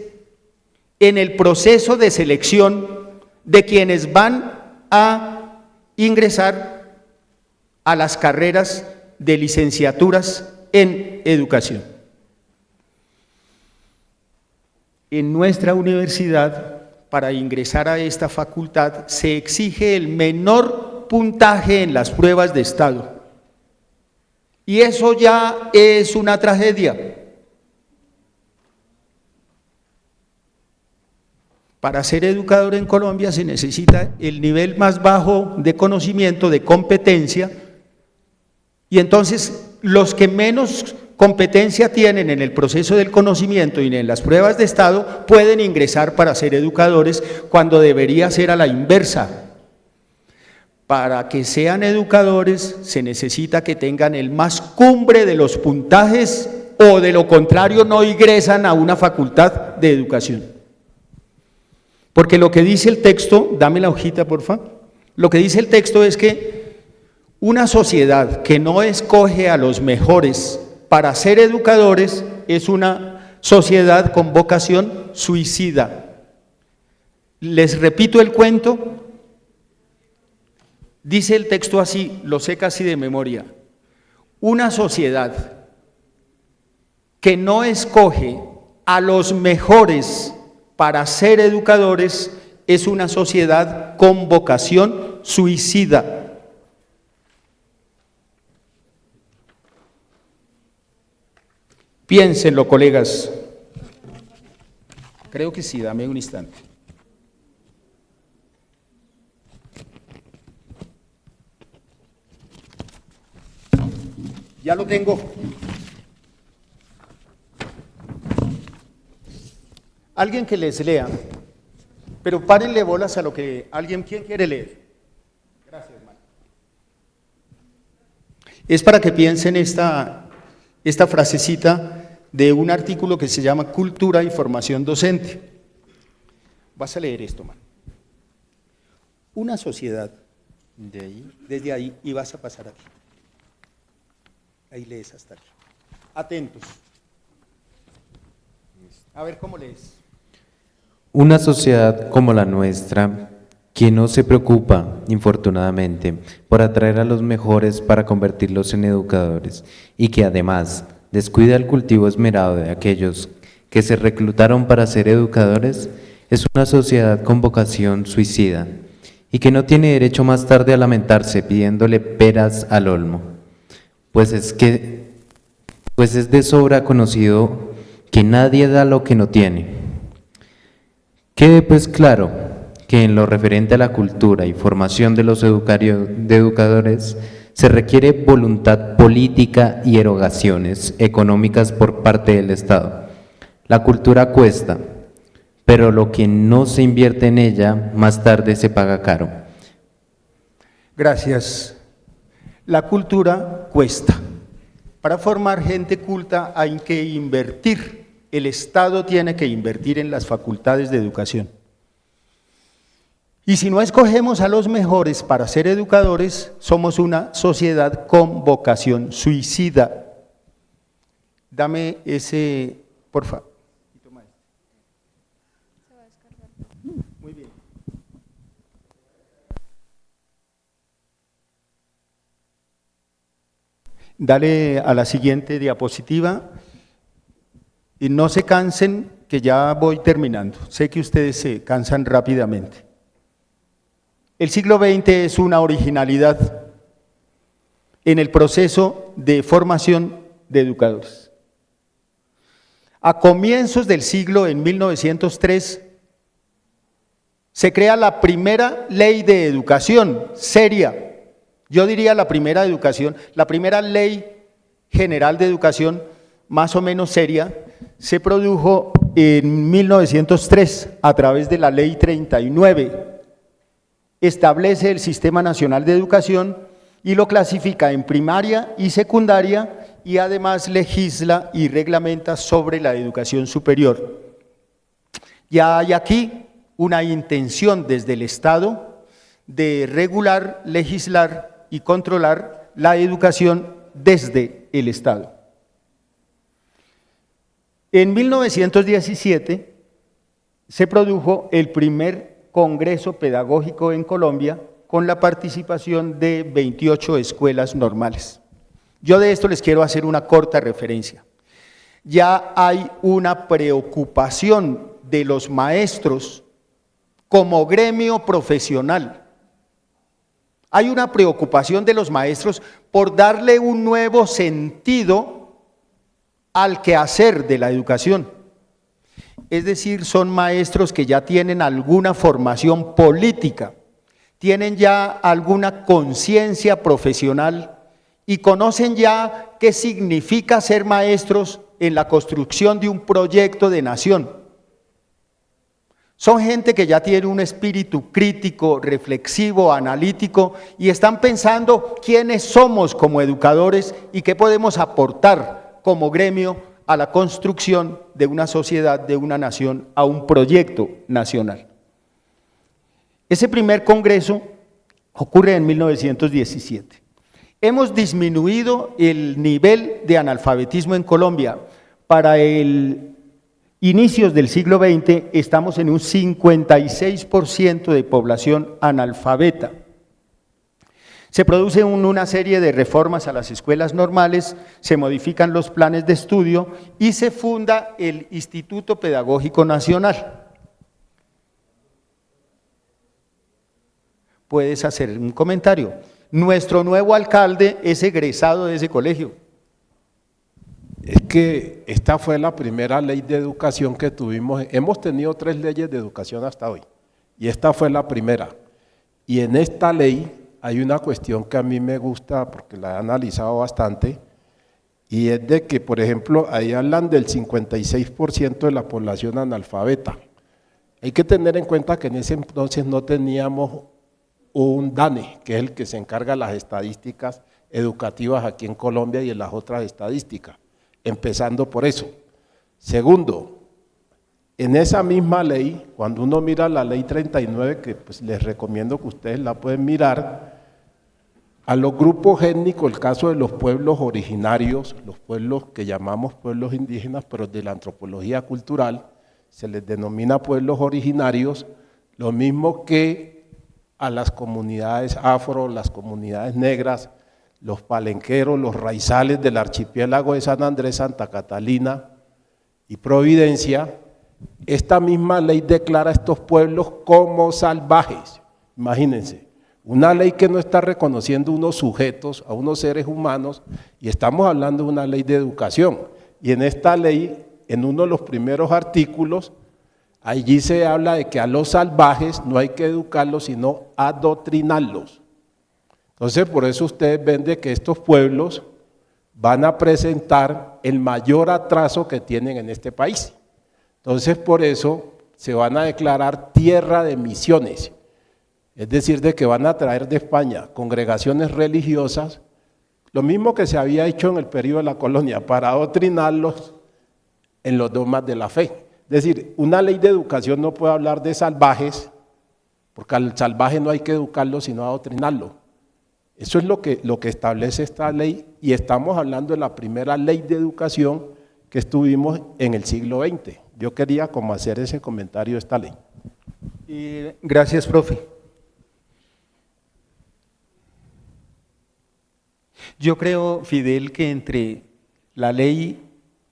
en el proceso de selección de quienes van a ingresar a las carreras de licenciaturas en educación. En nuestra universidad, para ingresar a esta facultad, se exige el menor puntaje en las pruebas de estado. Y eso ya es una tragedia. Para ser educador en Colombia se necesita el nivel más bajo de conocimiento, de competencia, y entonces los que menos competencia tienen en el proceso del conocimiento y en las pruebas de estado pueden ingresar para ser educadores cuando debería ser a la inversa. Para que sean educadores se necesita que tengan el más cumbre de los puntajes o de lo contrario no ingresan a una facultad de educación. Porque lo que dice el texto, dame la hojita por favor, lo que dice el texto es que una sociedad que no escoge a los mejores para ser educadores es una sociedad con vocación suicida. Les repito el cuento. Dice el texto así, lo sé casi de memoria: una sociedad que no escoge a los mejores para ser educadores es una sociedad con vocación suicida. Piénsenlo, colegas. Creo que sí, dame un instante. Ya lo tengo. Alguien que les lea, pero párenle bolas a lo que alguien, ¿quién quiere leer? Gracias, hermano. Es para que piensen esta frasecita de un artículo que se llama Cultura y Formación Docente. Vas a leer esto, man. Una sociedad, desde ahí, y vas a pasar aquí. Ahí lees hasta aquí. Atentos. A ver cómo lees. Una sociedad como la nuestra, que no se preocupa, infortunadamente, por atraer a los mejores para convertirlos en educadores, y que además descuida el cultivo esmerado de aquellos que se reclutaron para ser educadores, es una sociedad con vocación suicida, y que no tiene derecho más tarde a lamentarse pidiéndole peras al olmo, pues es de sobra conocido que nadie da lo que no tiene. Quede pues claro que en lo referente a la cultura y formación de los educadores se requiere voluntad política y erogaciones económicas por parte del Estado. La cultura cuesta, pero lo que no se invierte en ella más tarde se paga caro. Gracias. La cultura cuesta. Para formar gente culta hay que invertir. El Estado tiene que invertir en las facultades de educación. Y si no escogemos a los mejores para ser educadores, somos una sociedad con vocación suicida. Dame ese, por favor. Muy bien. Dale a la siguiente diapositiva. Y no se cansen, que ya voy terminando. Sé que ustedes se cansan rápidamente. El siglo XX es una originalidad en el proceso de formación de educadores. A comienzos del siglo, en 1903, se crea la primera ley de educación seria. Yo diría la primera educación, la primera ley general de educación más o menos seria, se produjo en 1903 a través de la Ley 39. Establece el Sistema Nacional de Educación y lo clasifica en primaria y secundaria y además legisla y reglamenta sobre la educación superior. Ya hay aquí una intención desde el Estado de regular, legislar y controlar la educación desde el Estado. En 1917 se produjo el primer Congreso Pedagógico en Colombia con la participación de 28 escuelas normales. Yo de esto les quiero hacer una corta referencia. Ya hay una preocupación de los maestros como gremio profesional. Hay una preocupación de los maestros por darle un nuevo sentido al quehacer de la educación. Es decir, son maestros que ya tienen alguna formación política, tienen ya alguna conciencia profesional y conocen ya qué significa ser maestros en la construcción de un proyecto de nación. Son gente que ya tiene un espíritu crítico, reflexivo, analítico y están pensando quiénes somos como educadores y qué podemos aportar como gremio a la construcción de una sociedad, de una nación, a un proyecto nacional. Ese primer congreso ocurre en 1917. Hemos disminuido el nivel de analfabetismo en Colombia. Para inicios del siglo XX estamos en un 56% de población analfabeta. Se produce una serie de reformas a las escuelas normales, se modifican los planes de estudio y se funda el Instituto Pedagógico Nacional. Puedes hacer un comentario. Nuestro nuevo alcalde es egresado de ese colegio. Es que esta fue la primera ley de educación que tuvimos. Hemos tenido 3 leyes de educación hasta hoy, y esta fue la primera. Y en esta ley hay una cuestión que a mí me gusta porque la he analizado bastante, y es de que, por ejemplo, ahí hablan del 56% de la población analfabeta. Hay que tener en cuenta que en ese entonces no teníamos un DANE, que es el que se encarga de las estadísticas educativas aquí en Colombia y en las otras estadísticas, empezando por eso. Segundo, en esa misma ley, cuando uno mira la ley 39, que pues les recomiendo que ustedes la pueden mirar, a los grupos étnicos, el caso de los pueblos originarios, los pueblos que llamamos pueblos indígenas, pero de la antropología cultural, se les denomina pueblos originarios, lo mismo que a las comunidades afro, las comunidades negras, los palenqueros, los raizales del archipiélago de San Andrés, Santa Catalina y Providencia. Esta misma ley declara a estos pueblos como salvajes. Imagínense, una ley que no está reconociendo unos sujetos, a unos seres humanos, y estamos hablando de una ley de educación. Y en esta ley, en uno de los primeros artículos, allí se habla de que a los salvajes no hay que educarlos, sino adoctrinarlos. Entonces, por eso ustedes ven de que estos pueblos van a presentar el mayor atraso que tienen en este país. Entonces, por eso se van a declarar tierra de misiones, es decir, de que van a traer de España congregaciones religiosas, lo mismo que se había hecho en el periodo de la colonia, para adoctrinarlos en los dogmas de la fe. Es decir, una ley de educación no puede hablar de salvajes, porque al salvaje no hay que educarlo, sino adoctrinarlo. Eso es lo que establece esta ley, y estamos hablando de la primera ley de educación que estuvimos en el siglo XX. Yo quería como hacer ese comentario de esta ley. Gracias, profe. Yo creo, Fidel, que entre la ley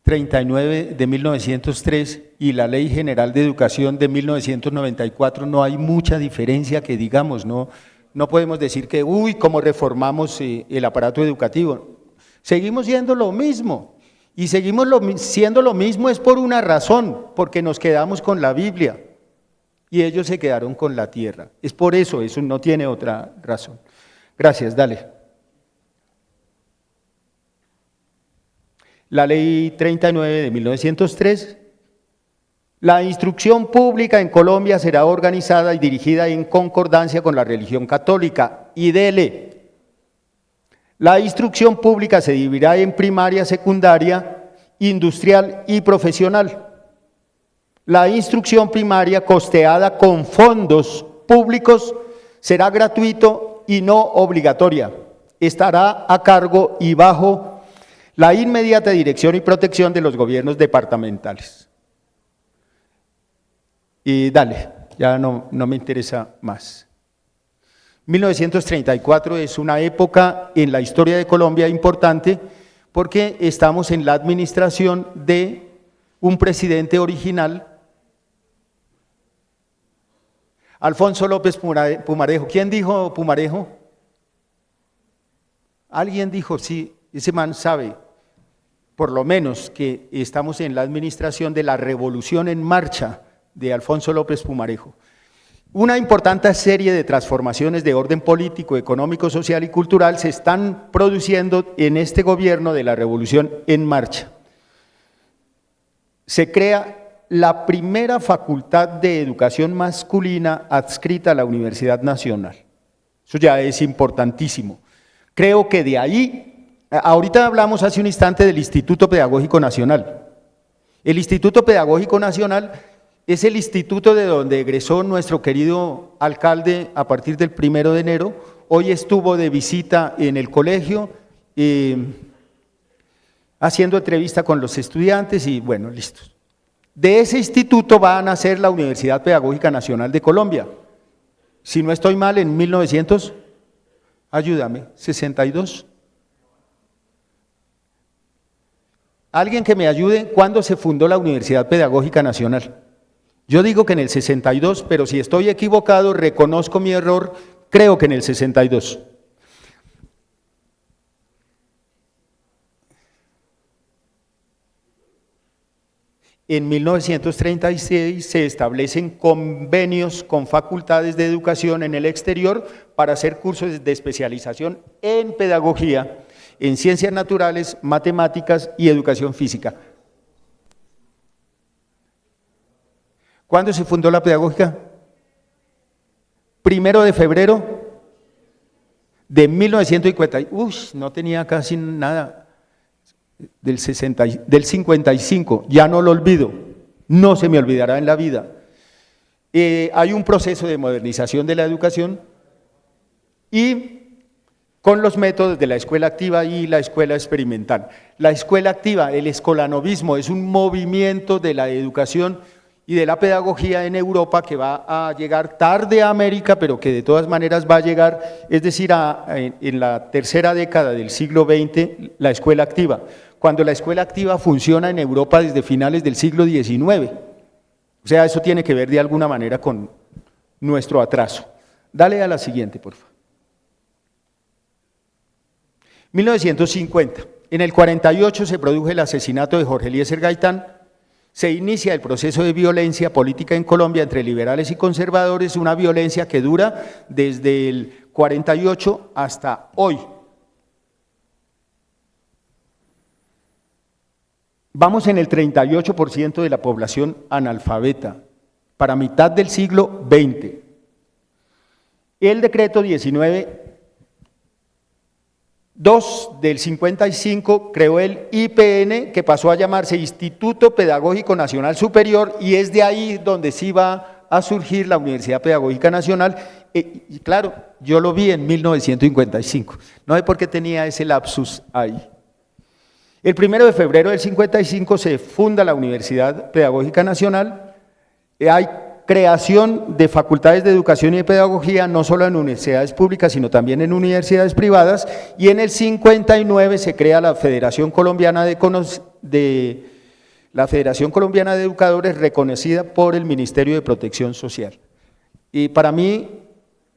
39 de 1903 y la Ley General de Educación de 1994 no hay mucha diferencia que digamos, no podemos decir que, cómo reformamos el aparato educativo. Seguimos siendo lo mismo, y seguimos siendo lo mismo es por una razón, porque nos quedamos con la Biblia, y ellos se quedaron con la tierra. Es por eso no tiene otra razón. Gracias, dale. La Ley 39 de 1903, la instrucción pública en Colombia será organizada y dirigida en concordancia con la religión católica. Y dele, la instrucción pública se dividirá en primaria, secundaria, industrial y profesional. La instrucción primaria, costeada con fondos públicos, será gratuito y no obligatoria. Estará a cargo y bajo la inmediata dirección y protección de los gobiernos departamentales. Y dale, ya no me interesa más. 1934 es una época en la historia de Colombia importante porque estamos en la administración de un presidente original, Alfonso López Pumarejo. ¿Quién dijo Pumarejo? Alguien dijo, sí, ese man sabe, por lo menos, que estamos en la administración de la Revolución en Marcha de Alfonso López Pumarejo. Una importante serie de transformaciones de orden político, económico, social y cultural se están produciendo en este gobierno de la Revolución en Marcha. Se crea la primera facultad de educación masculina adscrita a la Universidad Nacional. Eso ya es importantísimo. Creo que de ahí, ahorita hablamos hace un instante del Instituto Pedagógico Nacional. El Instituto Pedagógico Nacional es el instituto de donde egresó nuestro querido alcalde a partir del 1 de enero. Hoy estuvo de visita en el colegio, haciendo entrevista con los estudiantes y bueno, listos. De ese instituto va a nacer la Universidad Pedagógica Nacional de Colombia. Si no estoy mal, en 1900… Ayúdame, 62. Alguien que me ayude, ¿cuándo se fundó la Universidad Pedagógica Nacional? Yo digo que en el 62, pero si estoy equivocado, reconozco mi error, creo que en el 62. En 1936 se establecen convenios con facultades de educación en el exterior para hacer cursos de especialización en pedagogía, en ciencias naturales, matemáticas y educación física. ¿Cuándo se fundó la pedagógica? 1 de febrero de 1950. Uy, no tenía casi nada. Del 55, ya no lo olvido, no se me olvidará en la vida. Hay un proceso de modernización de la educación y con los métodos de la escuela activa y la escuela experimental. La escuela activa, el escolanovismo, es un movimiento de la educación y de la pedagogía en Europa que va a llegar tarde a América, pero que de todas maneras va a llegar, es decir, en la tercera década del siglo XX, la escuela activa, cuando la escuela activa funciona en Europa desde finales del siglo XIX. O sea, eso tiene que ver de alguna manera con nuestro atraso. Dale a la siguiente, por favor. 1950. En el 48 se produjo el asesinato de Jorge Eliezer Gaitán. Se inicia el proceso de violencia política en Colombia entre liberales y conservadores, una violencia que dura desde el 48 hasta hoy. Vamos en el 38% de la población analfabeta, para mitad del siglo XX. El decreto 19.2 del 55 creó el IPN, que pasó a llamarse Instituto Pedagógico Nacional Superior, y es de ahí donde sí va a surgir la Universidad Pedagógica Nacional. Y claro, yo lo vi en 1955, no sé por qué tenía ese lapsus ahí. El 1 de febrero del 55 se funda la Universidad Pedagógica Nacional, hay creación de facultades de educación y de pedagogía, no solo en universidades públicas, sino también en universidades privadas, y en el 59 se crea la Federación Colombiana de Educadores, reconocida por el Ministerio de Protección Social. Y para mí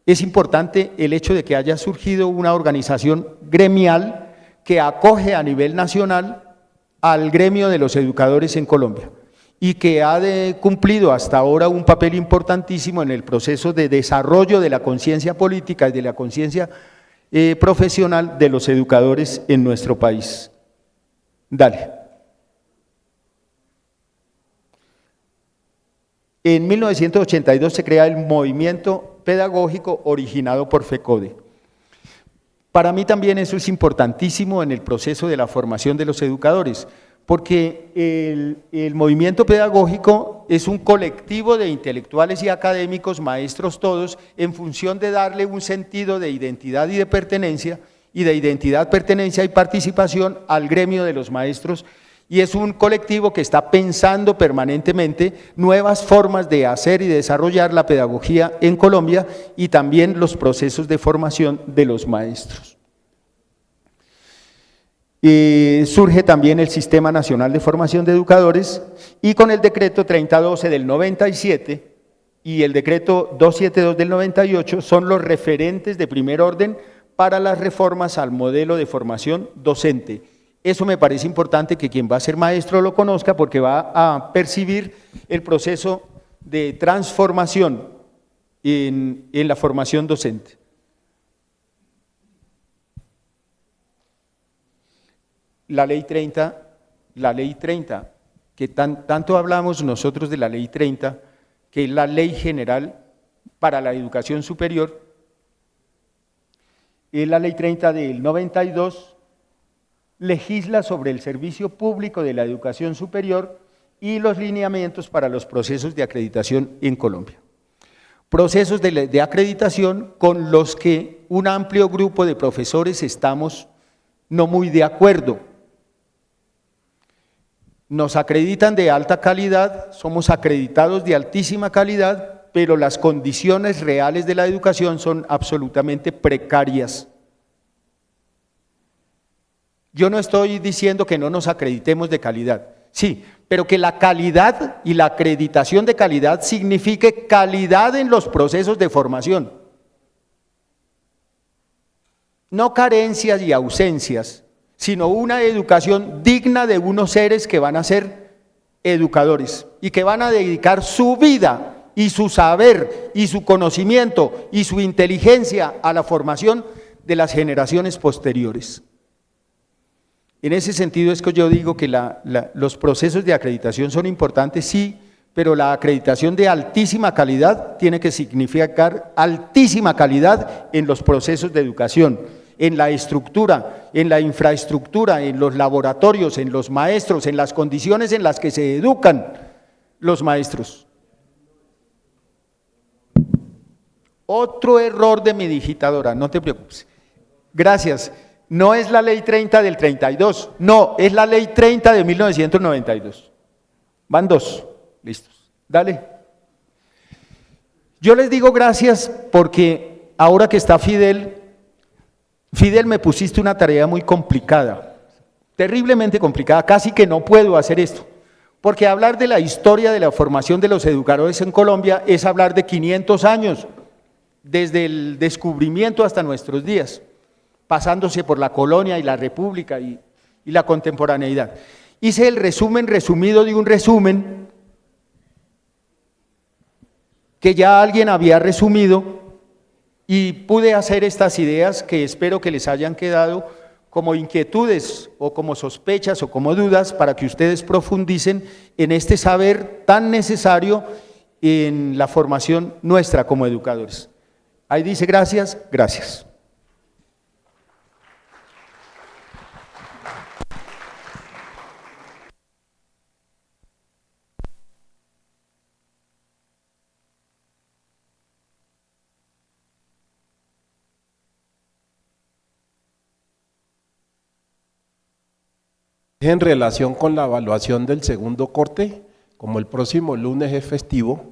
es importante el hecho de que haya surgido una organización gremial que acoge a nivel nacional al gremio de los educadores en Colombia y que ha cumplido hasta ahora un papel importantísimo en el proceso de desarrollo de la conciencia política y de la conciencia profesional de los educadores en nuestro país. Dale. En 1982 se crea el movimiento pedagógico originado por FECODE. Para mí también eso es importantísimo en el proceso de la formación de los educadores, porque el movimiento pedagógico es un colectivo de intelectuales y académicos, maestros todos, en función de darle un sentido de identidad y de pertenencia, y de identidad, pertenencia y participación al gremio de los maestros, y es un colectivo que está pensando permanentemente nuevas formas de hacer y desarrollar la pedagogía en Colombia y también los procesos de formación de los maestros. Surge también el Sistema Nacional de Formación de Educadores y con el decreto 3012 del 97 y el decreto 272 del 98 son los referentes de primer orden para las reformas al modelo de formación docente. Eso me parece importante que quien va a ser maestro lo conozca porque va a percibir el proceso de transformación en la formación docente. La ley 30, que tanto hablamos nosotros de la ley 30, que es la ley general para la educación superior, es la ley 30 del 92, legisla sobre el servicio público de la educación superior y los lineamientos para los procesos de acreditación en Colombia. Procesos de acreditación con los que un amplio grupo de profesores estamos no muy de acuerdo. Nos acreditan de alta calidad, somos acreditados de altísima calidad, pero las condiciones reales de la educación son absolutamente precarias. Yo no estoy diciendo que no nos acreditemos de calidad, sí, pero que la calidad y la acreditación de calidad signifique calidad en los procesos de formación. No carencias y ausencias, sino una educación digna de unos seres que van a ser educadores y que van a dedicar su vida y su saber y su conocimiento y su inteligencia a la formación de las generaciones posteriores. En ese sentido es que yo digo que los procesos de acreditación son importantes, sí, pero la acreditación de altísima calidad tiene que significar altísima calidad en los procesos de educación, en la estructura, en la infraestructura, en los laboratorios, en los maestros, en las condiciones en las que se educan los maestros. Otro error de mi digitadora, no te preocupes. Gracias. No es la ley 30 del 32, no, es la ley 30 de 1992. Van dos, listos. Dale. Yo les digo gracias porque ahora que está Fidel me pusiste una tarea muy complicada, terriblemente complicada, casi que no puedo hacer esto, porque hablar de la historia de la formación de los educadores en Colombia es hablar de 500 años, desde el descubrimiento hasta nuestros días, pasándose por la colonia y la república y la contemporaneidad. Hice el resumen resumido de un resumen que ya alguien había resumido y pude hacer estas ideas que espero que les hayan quedado como inquietudes o como sospechas o como dudas para que ustedes profundicen en este saber tan necesario en la formación nuestra como educadores. Ahí dice gracias, gracias. En relación con la evaluación del segundo corte, como el próximo lunes es festivo,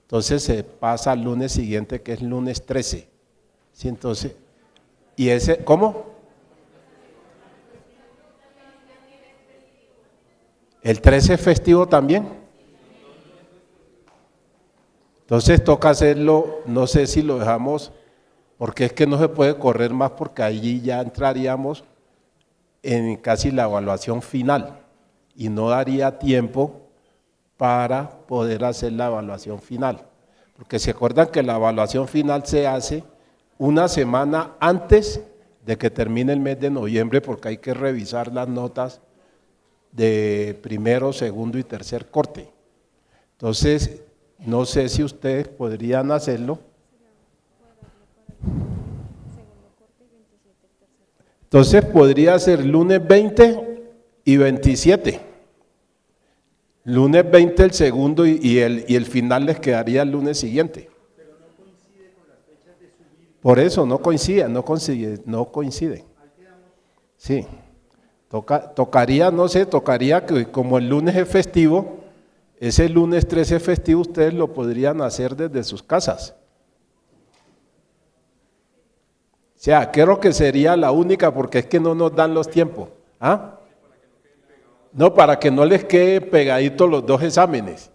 entonces se pasa al lunes siguiente, que es lunes 13. ¿Sí? Entonces, ¿y ese, cómo? ¿El 13 es festivo también? Entonces toca hacerlo, no sé si lo dejamos, porque es que no se puede correr más, porque allí ya entraríamos en casi la evaluación final y no daría tiempo para poder hacer la evaluación final, porque se acuerdan que la evaluación final se hace una semana antes de que termine el mes de noviembre, porque hay que revisar las notas de primero, segundo y tercer corte. Entonces, no sé si ustedes podrían hacerlo. Entonces podría ser lunes 20 y 27. Lunes 20 el segundo y el final les quedaría el lunes siguiente. Pero no coincide con las fechas de subir. Por eso no coincide. Sí. Tocaría que como el lunes es festivo, ese lunes 13 es festivo, ustedes lo podrían hacer desde sus casas. O sea, creo que sería la única, porque es que no nos dan los tiempos. ¿Ah? No, para que no les quede pegaditos los dos exámenes.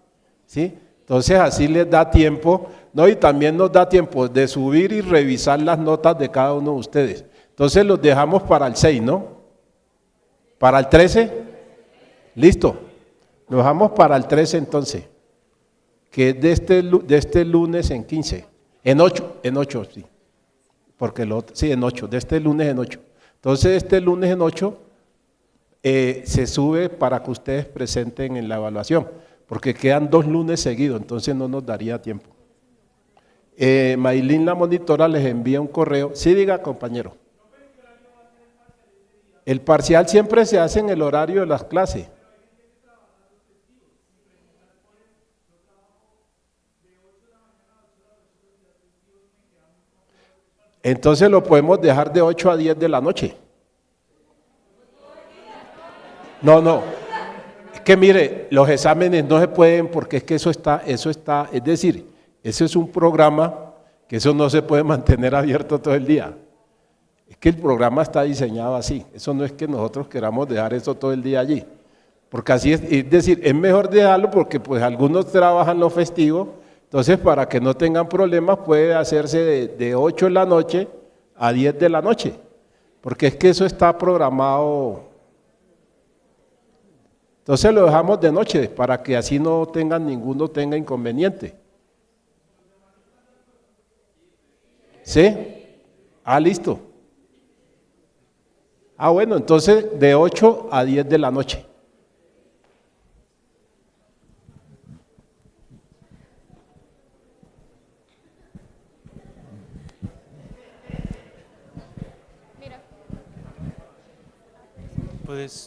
¿Sí? Entonces así les da tiempo, ¿no? Y también nos da tiempo de subir y revisar las notas de cada uno de ustedes. Entonces los dejamos para el 6, ¿no? ¿Para el 13? Listo. Lo dejamos para el 13 entonces, que es de este lunes en 15. En 8, sí. Porque en 8, de este lunes en 8. Entonces este lunes en 8 se sube para que ustedes presenten en la evaluación, porque quedan 2 lunes seguidos, entonces no nos daría tiempo. Maylin, la monitora, les envía un correo. Sí, diga, compañero. El parcial siempre se hace en el horario de las clases. Entonces lo podemos dejar de 8 a 10 de la noche. No, es que mire, los exámenes no se pueden, porque es que eso está, es decir, eso es un programa que eso no se puede mantener abierto todo el día. Es que el programa está diseñado así, eso no es que nosotros queramos dejar eso todo el día allí, porque así es decir, es mejor dejarlo porque pues algunos trabajan los festivos, entonces para que no tengan problemas puede hacerse de 8 de la noche a 10 de la noche, porque es que eso está programado. Entonces lo dejamos de noche para que así ninguno tenga inconveniente. ¿Sí? Ah, listo. Ah, bueno, entonces de 8 a 10 de la noche.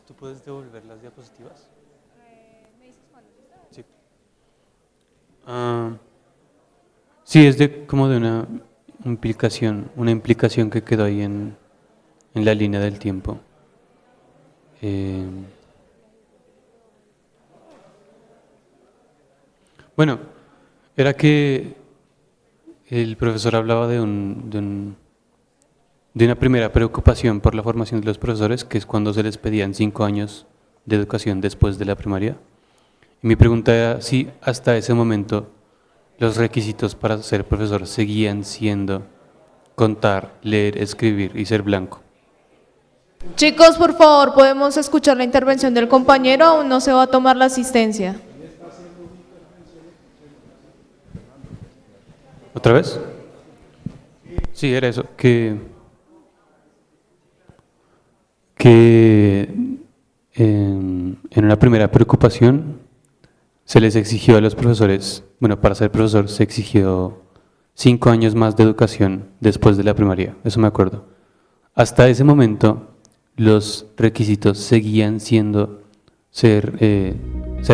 ¿Tú puedes devolver las diapositivas? ¿Me dices cuándo? Sí. Sí, es como de una implicación que quedó ahí en la línea del tiempo. Bueno, era que el profesor hablaba de una primera preocupación por la formación de los profesores, que es cuando se les pedían 5 años de educación después de la primaria. Y mi pregunta era si hasta ese momento los requisitos para ser profesor seguían siendo contar, leer, escribir y ser blanco. Chicos, por favor, ¿podemos escuchar la intervención del compañero? Aún no se va a tomar la asistencia. ¿Otra vez? Sí, era eso, que en una primera preocupación se les exigió a los profesores, bueno, para ser profesor se exigió 5 años más de educación después de la primaria, eso me acuerdo. Hasta ese momento los requisitos seguían siendo ser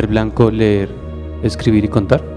blanco, leer, escribir y contar.